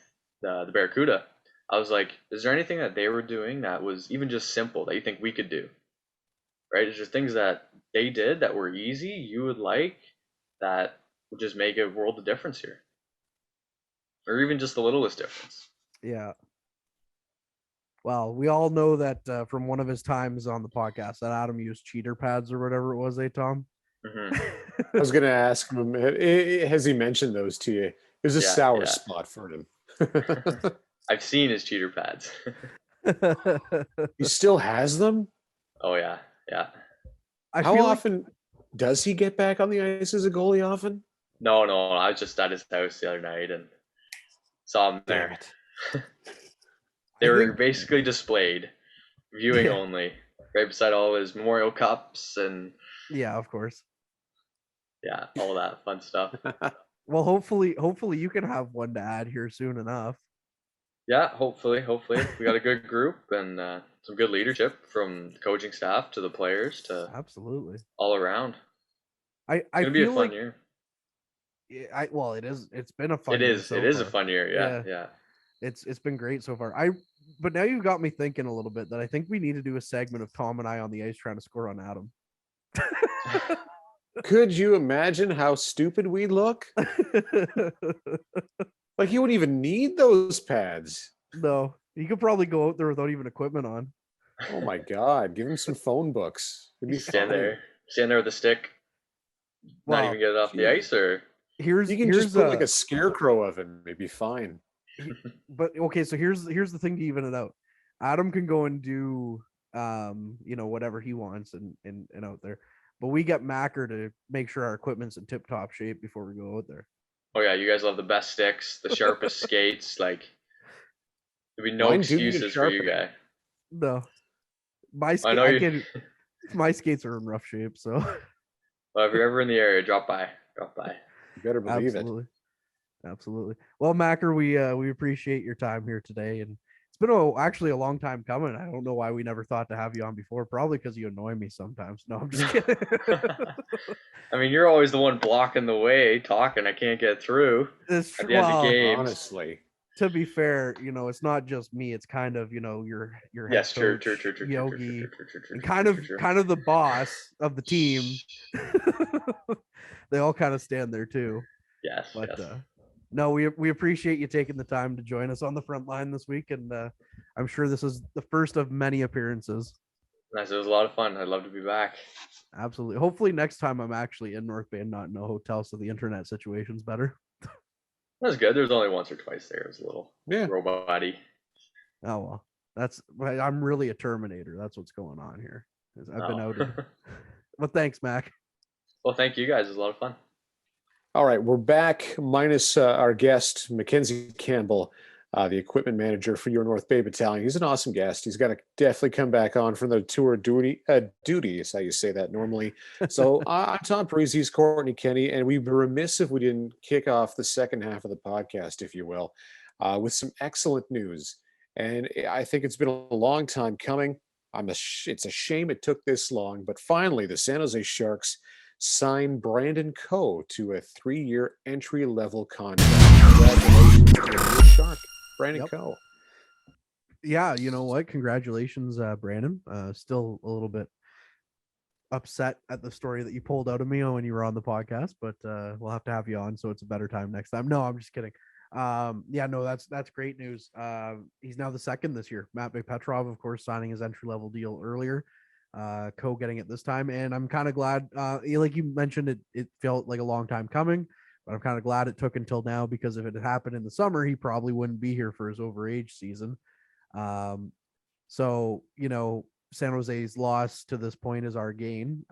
the Barracuda. I was like, is there anything that they were doing that was even just simple that you think we could do? Right? Is there things that they did that were easy, you would like, that would just make a world of difference here? Or even just the littlest difference.
Yeah. Well, we all know that from one of his times on the podcast that Adam used cheater pads or whatever it was, Tom?
Mm-hmm.
I was going to ask him, has he mentioned those to you? It was a sour spot for him.
I've seen his cheater pads.
He still has them?
Oh, yeah.
How often does he get back on the ice as a goalie often?
No. I was just at his house the other night and saw him there. They were basically displayed, viewing only, right beside all of his memorial cups and...
Yeah, of course.
Yeah, all that fun stuff.
Well, hopefully you can have one to add here soon enough.
Yeah, hopefully. We got a good group and some good leadership from the coaching staff to the players to
absolutely
all around.
It'll
be a fun year.
Well, it is. It's been a fun year.
It is a fun year. Yeah.
It's been great so far. But now you've got me thinking a little bit that I think we need to do a segment of Tom and I on the ice trying to score on Adam.
Could you imagine how stupid we look? Like you wouldn't even need those pads.
No, you could probably go out there without even equipment on.
Oh my God! Give him some phone books. It'd be
stand there with a stick. Not even get it off the ice, or
you can just put like a scarecrow of him. It'd be fine.
But okay, so here's the thing to even it out. Adam can go and do whatever he wants and out there. But we get Macker to make sure our equipment's in tip-top shape before we go out there.
Oh yeah, you guys love the best sticks, the sharpest skates. Like there'd be no excuses for you guys.
No, my skates are in rough shape. So,
well, if you're ever in the area, drop by.
You better believe it.
Absolutely. Well, Macker, we appreciate your time here today, and it's been actually a long time coming. I don't know why we never thought to have you on before. Probably because you annoy me sometimes. No, I'm just kidding.
I mean, you're always the one blocking the way, talking. I can't get through
at
the end of games.
Honestly,
to be fair, it's not just me. It's kind of your head coach, Yogi, and kind of the boss of the team. They all kind of stand there too.
Yes,
but no, we appreciate you taking the time to join us on the front line this week, and I'm sure this is the first of many appearances.
Nice, it was a lot of fun. I'd love to be back.
Absolutely. Hopefully next time I'm actually in North Bay and not in a hotel, so the internet situation's better.
That was good. There was only once or twice there. It was a little robot-y.
Oh well, I'm really a Terminator. That's what's going on here. I've been outed. Well, thanks, Mac.
Well, thank you guys. It was a lot of fun.
All right, we're back minus our guest, Mackenzie Campbell, the equipment manager for your North Bay Battalion. He's an awesome guest. He's got to definitely come back on from the tour duty is how you say that normally. So I'm Tom Parisi, he's Kortney Kenny, and we'd be remiss if we didn't kick off the second half of the podcast, if you will, with some excellent news. And I think it's been a long time coming. It's a shame it took this long, but finally the San Jose Sharks signed Brandon Coe to a 3-year entry-level contract. Congratulations to the new Shark, Brandon Coe.
Yeah, you know what? Congratulations, Brandon. Still a little bit upset at the story that you pulled out of me when you were on the podcast, but we'll have to have you on so it's a better time next time. No, I'm just kidding. Yeah, no, that's great news. He's now the second this year. Matt Petrov, of course, signing his entry-level deal earlier. Coe getting it this time, and I'm kind of glad. Like you mentioned, it felt like a long time coming, but I'm kind of glad it took until now, because if it had happened in the summer, he probably wouldn't be here for his overage season. So San Jose's loss to this point is our gain.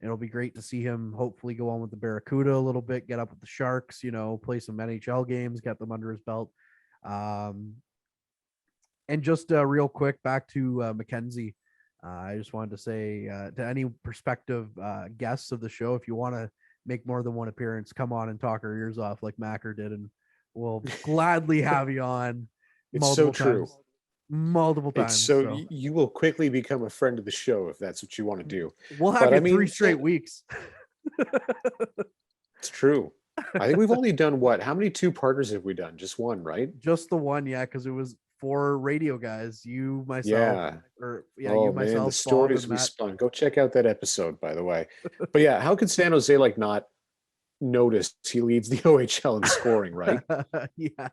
It'll be great to see him hopefully go on with the Barracuda a little bit, get up with the Sharks, play some NHL games, get them under his belt. And just real quick, back to Mackenzie. I just wanted to say to any prospective guests of the show, if you want to make more than one appearance, come on and talk our ears off like Macker did, and we'll gladly have you on.
It's so true.
Multiple times.
So you will quickly become a friend of the show if that's what you want to do.
We'll have 3 straight weeks.
It's true. I think we've only done what? How many 2 partners have we done? Just one, right?
Just the one, yeah, because it was 4 radio guys. You, myself,
you, myself. Man, the stories we spun. Go check out that episode, by the way. But yeah, how could San Jose not notice he leads the OHL in scoring, right?
Yeah.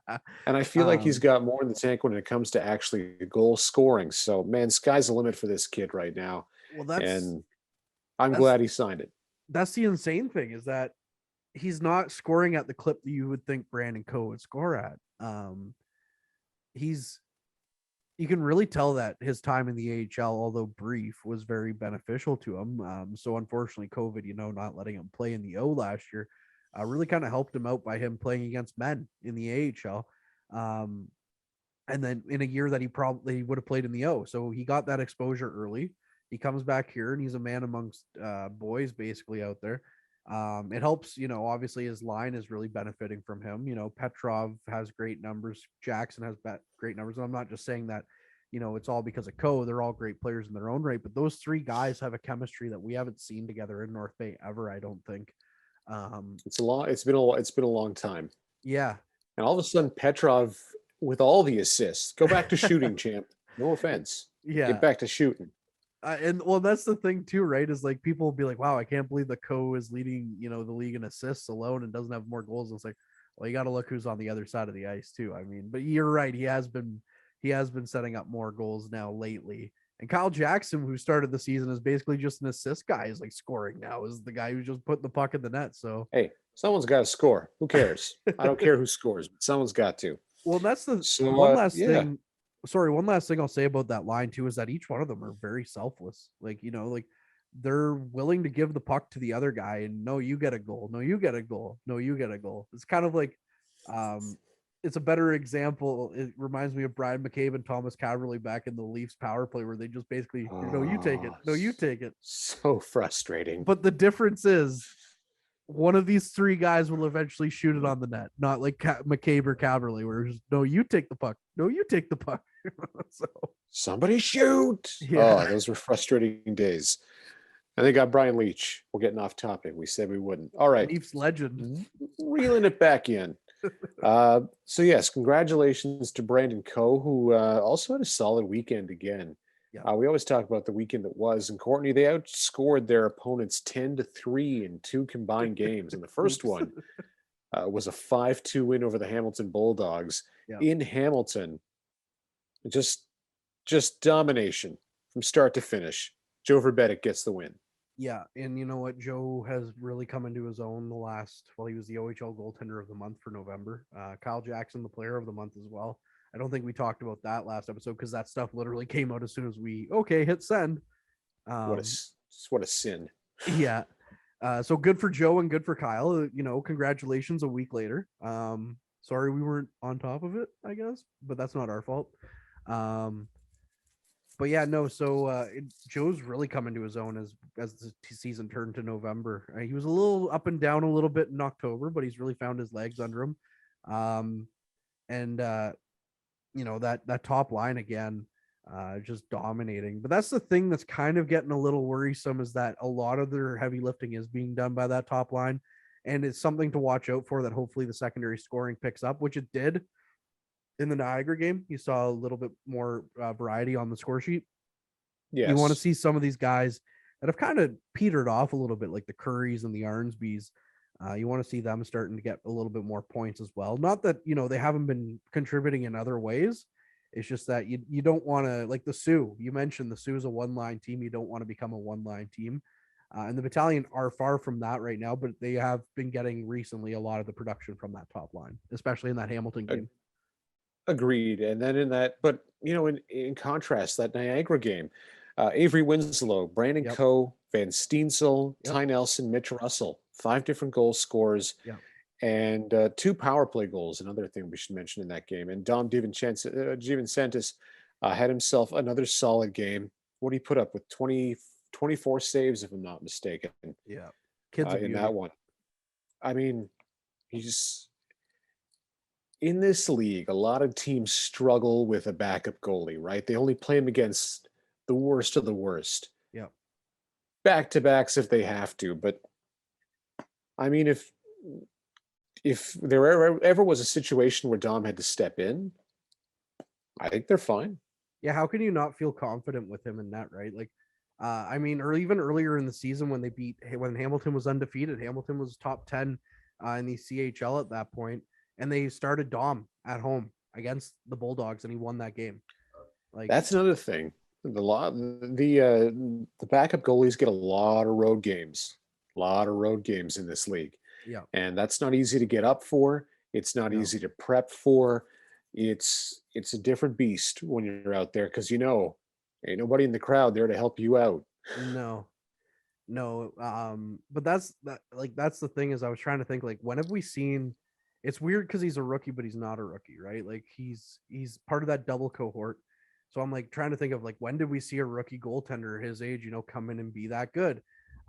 And I feel like he's got more in the tank when it comes to actually goal scoring. So man, sky's the limit for this kid right now.
Well,
I'm glad he signed it.
That's the insane thing, is that he's not scoring at the clip that you would think Brandon Coe would score at. You can really tell that his time in the AHL, although brief, was very beneficial to him. So unfortunately, COVID, not letting him play in the O last year, really kind of helped him out by him playing against men in the AHL. And then in a year that he probably would have played in the O. So he got that exposure early. He comes back here and he's a man amongst boys basically out there. It helps, obviously his line is really benefiting from him. Petrov has great numbers. Jackson has great numbers. And I'm not just saying that, it's all because of Coe. They're all great players in their own right, but those 3 guys have a chemistry that we haven't seen together in North Bay ever, I don't think.
It's been a long time.
Yeah.
And all of a sudden Petrov with all the assists, go back to shooting, champ. No offense.
Yeah.
Get back to shooting.
And that's the thing too, right? Is like people will be like, wow, I can't believe that Coe is leading, the league in assists alone and doesn't have more goals. And it's like, well, you got to look who's on the other side of the ice too. I mean, but you're right. He has been setting up more goals now lately. And Kyle Jackson, who started the season as basically just an assist guy, is like scoring now, is the guy who's just putting the puck in the net. So,
hey, someone's got to score. Who cares? I don't care who scores, but someone's got to.
Well, that's one last thing. Sorry, one last thing I'll say about that line too is that each one of them are very selfless. Like, they're willing to give the puck to the other guy and no, you get a goal. No, you get a goal. No, you get a goal. It's kind of like, it's a better example. It reminds me of Brian McCabe and Thomas Caverly back in the Leafs power play, where they just basically, no, you take it. No, you take it.
So frustrating.
But the difference is one of these 3 guys will eventually shoot it on the net, not like McCabe or Caverly, where it's just, no, you take the puck. No, you take the puck. So
somebody shoot. Yeah. Oh, those were frustrating days. And they got Brian Leach. We're getting off topic. We said we wouldn't. All right.
Leafs legend.
Reeling it back in. So yes, congratulations to Brandon Coe, who also had a solid weekend again. Yeah. We always talk about the weekend that was, and Kortney, they outscored their opponents 10-3 in 2 combined games. And the first one was a 5-2 win over the Hamilton Bulldogs in Hamilton. Just domination from start to finish. Joe Verbetic gets the win.
Yeah, and you know what? Joe has really come into his own the last. Well, he was the OHL goaltender of the month for November. Kyle Jackson, the player of the month as well. I don't think we talked about that last episode because that stuff literally came out as soon as we hit send.
What a what a sin.
Yeah. So good for Joe and good for Kyle. Congratulations a week later. Sorry we weren't on top of it, I guess, but that's not our fault. But yeah, no. So Joe's really coming to his own as the season turned to November. He was a little up and down a little bit in October, but he's really found his legs under him. And that top line again, just dominating. But that's the thing that's kind of getting a little worrisome is that a lot of their heavy lifting is being done by that top line, and it's something to watch out for. That hopefully the secondary scoring picks up, which it did. In the Niagara game, you saw a little bit more variety on the score sheet.
Yes.
You want to see some of these guys that have kind of petered off a little bit, like the Currys and the Arnsbys. You want to see them starting to get a little bit more points as well. Not that, they haven't been contributing in other ways. It's just that you don't want to, like the Sioux. You mentioned the Sioux is a one-line team. You don't want to become a one-line team. And the Battalion are far from that right now, but they have been getting recently a lot of the production from that top line, especially in that Hamilton game.
Agreed. And then but in contrast, that Niagara game, Avery Winslow, Brandon
Yep.
Coe, Van Steensel,
Yep.
Ty Nelson, Mitch Russell, 5 different goal scorers,
Yep.
and 2 power play goals. Another thing we should mention in that game. And Dom DiVincentis had himself another solid game. What did he put up with 24 saves, if I'm not mistaken?
Yeah, kids
in that one. I mean, he's in this league. A lot of teams struggle with a backup goalie, right? They only play him against the worst of the worst.
Yeah,
back-to-backs if they have to. But I mean, if there ever was a situation where Dom had to step in, I think they're fine.
Yeah, how can you not feel confident with him in that, right? Like, or even earlier in the season when when Hamilton was undefeated, Hamilton was top 10 in the CHL at that point, and they started Dom at home against the Bulldogs, and he won that game. Like,
that's another thing. The backup goalies get a lot of road games. A lot of road games in this league.
Yeah.
And that's not easy to get up for. It's not easy to prep for. It's a different beast when you're out there because ain't nobody in the crowd there to help you out.
No. But that's the thing is I was trying to think, like, when have we seen? It's weird because he's a rookie, but he's not a rookie, right? Like he's part of that double cohort. So I'm like trying to think of like when did we see a rookie goaltender his age, come in and be that good?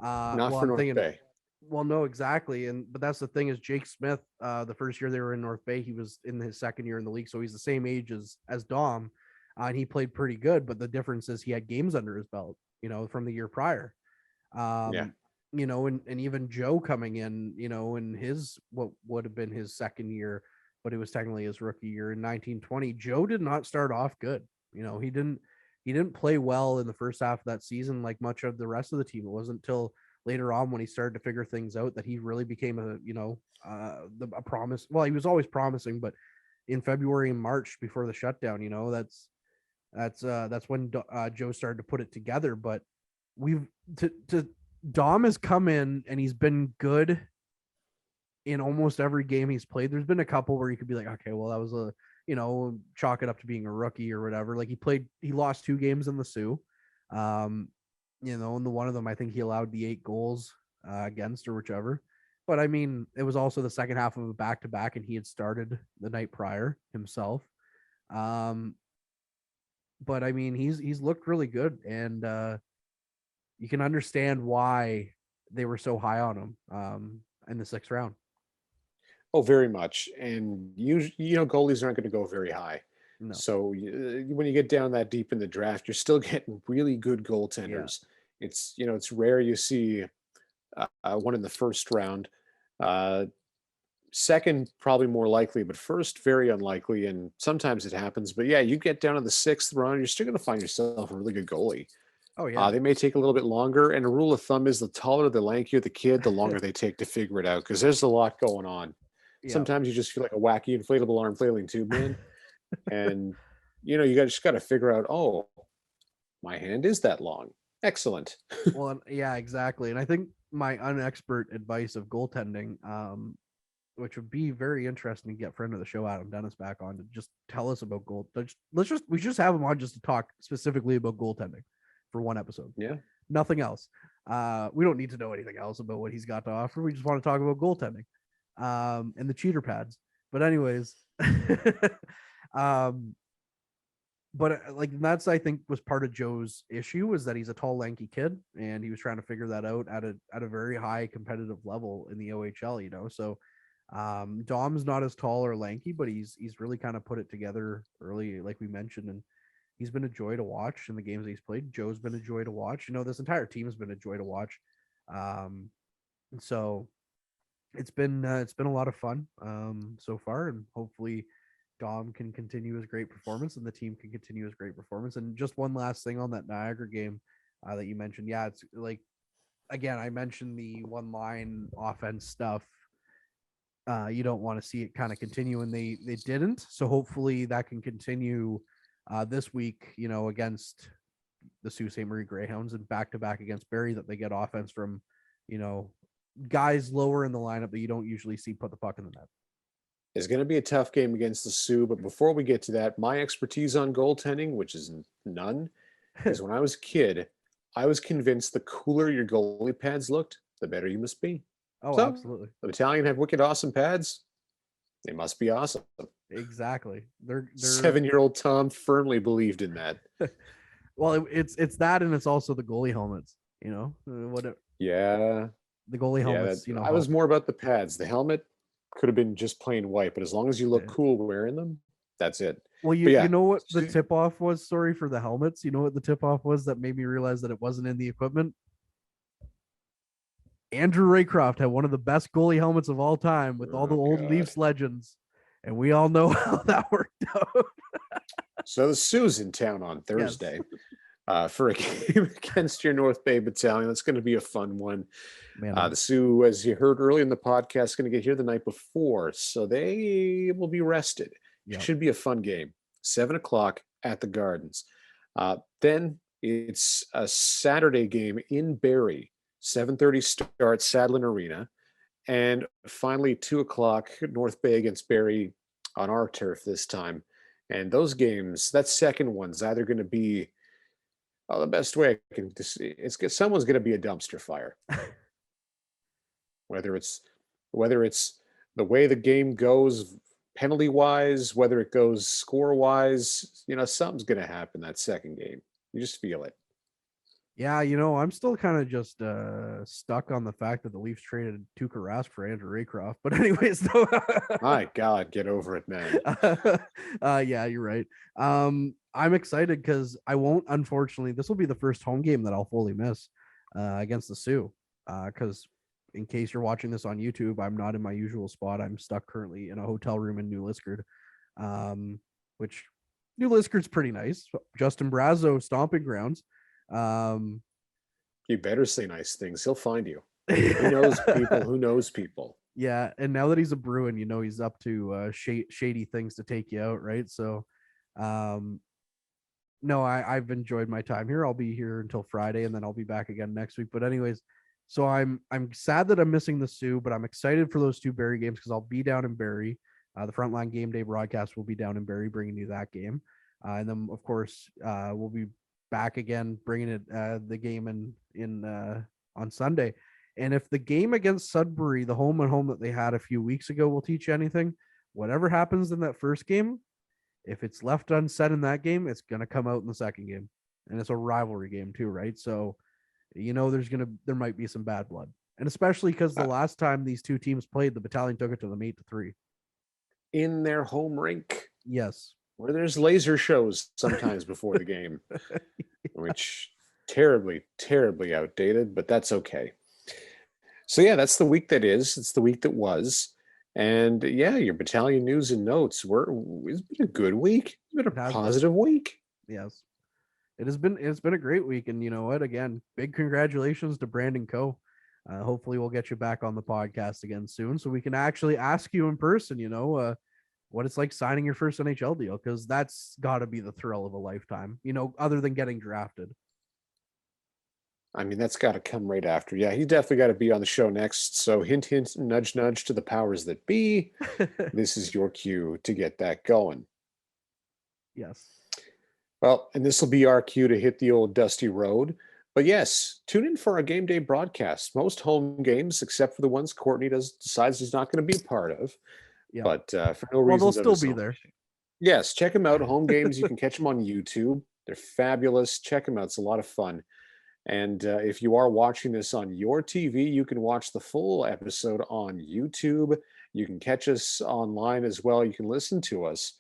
Not for North Bay.
Well, no, exactly. But that's the thing is Jake Smith, the first year they were in North Bay, he was in his second year in the league. So he's the same age as Dom. And he played pretty good. But the difference is he had games under his belt, from the year prior. And even Joe coming in, in his, what would have been his second year, but it was technically his rookie year in 1920. Joe did not start off good. He didn't play well in the first half of that season, like much of the rest of the team. It wasn't until later on when he started to figure things out that he really became a promise. Well, he was always promising, but in February and March before the shutdown, that's when Joe started to put it together. But Dom has come in and he's been good in almost every game he's played. There's been a couple where you could be like, okay, well, that was chalk it up to being a rookie or whatever. Like he lost 2 games in the Sioux. And the one of them, I think he allowed the 8 goals against or whichever. But I mean, it was also the second half of a back-to-back and he had started the night prior himself. But I mean, he's looked really good, and you can understand why they were so high on him in the 6th round.
Oh, very much. And goalies aren't going to go very high.
No.
So when you get down that deep in the draft, you're still getting really good goaltenders. Yeah. It's rare you see one in the first round. Second, probably more likely, but first, very unlikely. And sometimes it happens. But yeah, you get down to the 6th round, you're still going to find yourself a really good goalie.
Oh, yeah.
They may take a little bit longer. And a rule of thumb is the taller, the lankier the kid, the longer they take to figure it out because there's a lot going on. Yeah. Sometimes you just feel like a wacky inflatable arm flailing tube man. And, you just got to figure out, oh, my hand is that long. Excellent.
Well, yeah, exactly. And I think my unexpert advice of goaltending, which would be very interesting to get friend of the show Adam Dennis back on to just tell us about goal. We should just have him on just to talk specifically about goaltending for one episode.
Yeah.
Nothing else. We don't need to know anything else about what he's got to offer. We just want to talk about goaltending, and the cheater pads. But anyways, but like that's I think was part of Joe's issue is that he's a tall, lanky kid, and he was trying to figure that out at a very high competitive level in the OHL. So Dom's not as tall or lanky, but he's really kind of put it together early, like we mentioned, and he's been a joy to watch in the games that he's played. Joe's been a joy to watch. This entire team has been a joy to watch. And so it's been a lot of fun so far, and hopefully Dom can continue his great performance and the team can continue his great performance. And just one last thing on that Niagara game that you mentioned. Yeah, it's like, again, I mentioned the one line offense stuff. You don't want to see it kind of continue, and they didn't. So hopefully that can continue this week, against the Sault Ste. Marie Greyhounds and back-to-back against Barrie, that they get offense from, guys lower in the lineup that you don't usually see put the puck in the net.
It's going to be a tough game against the Sioux, but before we get to that, my expertise on goaltending, which is none, is when I was a kid, I was convinced the cooler your goalie pads looked, the better you must be.
Oh,
So,
absolutely.
The Battalion have wicked awesome pads. They must be awesome.
Exactly. They're
7-year-old Tom firmly believed in that.
Well, it's that, and it's also the goalie helmets.
Yeah.
The goalie helmets.
I was more about the pads. The helmet could have been just plain white, but as long as you look cool wearing them, that's it.
Well, you know what the tip off was? Sorry for the helmets. You know what the tip off was that made me realize that it wasn't in the equipment? Andrew Raycroft had one of the best goalie helmets of all time with all the old Leafs legends, and we all know how that worked out.
So the Sioux's in town on Thursday for a game against your North Bay Battalion. That's going to be a fun one. The Sioux, as you heard early in the podcast, going to get here the night before, so they will be rested. Yep. It should be a fun game. 7:00 at the Gardens. Then it's a Saturday game in Barrie. 7:30 start, Sadlin Arena. And finally, 2:00, North Bay against Barrie on our turf this time. And those games, that second one's either going to be, the best way I can see, someone's going to be a dumpster fire. Whether it's the way the game goes penalty-wise, whether it goes score-wise, something's going to happen that second game. You just feel it.
Yeah, I'm still kind of just stuck on the fact that the Leafs traded Tuukka Rask for Andrew Raycroft. But anyways,
my God, get over it, man.
Yeah, you're right. I'm excited because I won't. Unfortunately, this will be the first home game that I'll fully miss against the Sioux. Because in case you're watching this on YouTube, I'm not in my usual spot. I'm stuck currently in a hotel room in New Liskeard, which New Liskeard's pretty nice. Justin Brazeau stomping grounds.
You better say nice things. He'll find you. Who knows people? Who knows people?
Yeah, and now that he's a Bruin, he's up to shady things to take you out, right? So, no, I've enjoyed my time here. I'll be here until Friday, and then I'll be back again next week. But anyways, so I'm sad that I'm missing the Sioux, but I'm excited for those two Barrie games because I'll be down in Barrie. The Frontline Game Day broadcast will be down in Barrie, bringing you that game, and then of course we'll be back again, bringing it the game in on Sunday. And if the game against Sudbury, the home and home that they had a few weeks ago, will teach you anything, whatever happens in that first game, if it's left unsaid in that game, it's going to come out in the second game. And it's a rivalry game too, right? So, there might be some bad blood. And especially because the last time these two teams played, the Battalion took it to them 8-3.
In their home rink.
Yes.
Where there's laser shows sometimes before the game, which terribly, terribly outdated, but that's okay. So yeah, that's the week that is. It's the week that was. And yeah, your Battalion news and notes. It's been a good week. It's been a positive week.
Yes. It's been a great week. And you know what? Again, big congratulations to Brandon Coe. Hopefully we'll get you back on the podcast again soon so we can actually ask you in person, what it's like signing your first NHL deal, because that's got to be the thrill of a lifetime, other than getting drafted.
I mean, that's got to come right after. Yeah, he's definitely got to be on the show next. So hint, hint, nudge, nudge to the powers that be. This is your cue to get that going.
Yes.
Well, and this will be our cue to hit the old dusty road. But yes, tune in for our game day broadcast. Most home games, except for the ones Kortney decides he's not going to be a part of.
Yeah.
But for no
Well,
reason.
they'll still be there.
Yes, check them out. Home games, you can catch them on YouTube. They're fabulous. Check them out. It's a lot of fun. And if you are watching this on your TV, you can watch the full episode on YouTube. You can catch us online as well. You can listen to us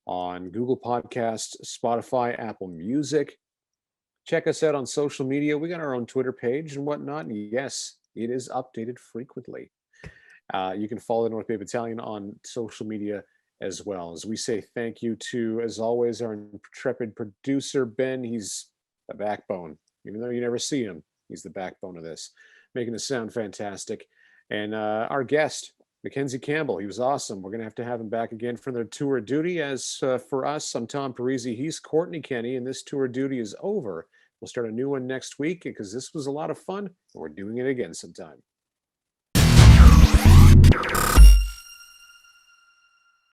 on Google Podcasts, Spotify, Apple Music. Check us out on social media. We got our own Twitter page and whatnot. And yes, it is updated frequently. You can follow the North Bay Battalion on social media as well. As we say thank you to, as always, our intrepid producer, Ben. He's a backbone. Even though you never see him, he's the backbone of this, making it sound fantastic. And our guest, Mackenzie Campbell, he was awesome. We're going to have him back again for their tour of duty. As for us, I'm Tom Parisi. He's Kortney Kenny, and this tour of duty is over. We'll start a new one next week because this was a lot of fun, and we're doing it again sometime.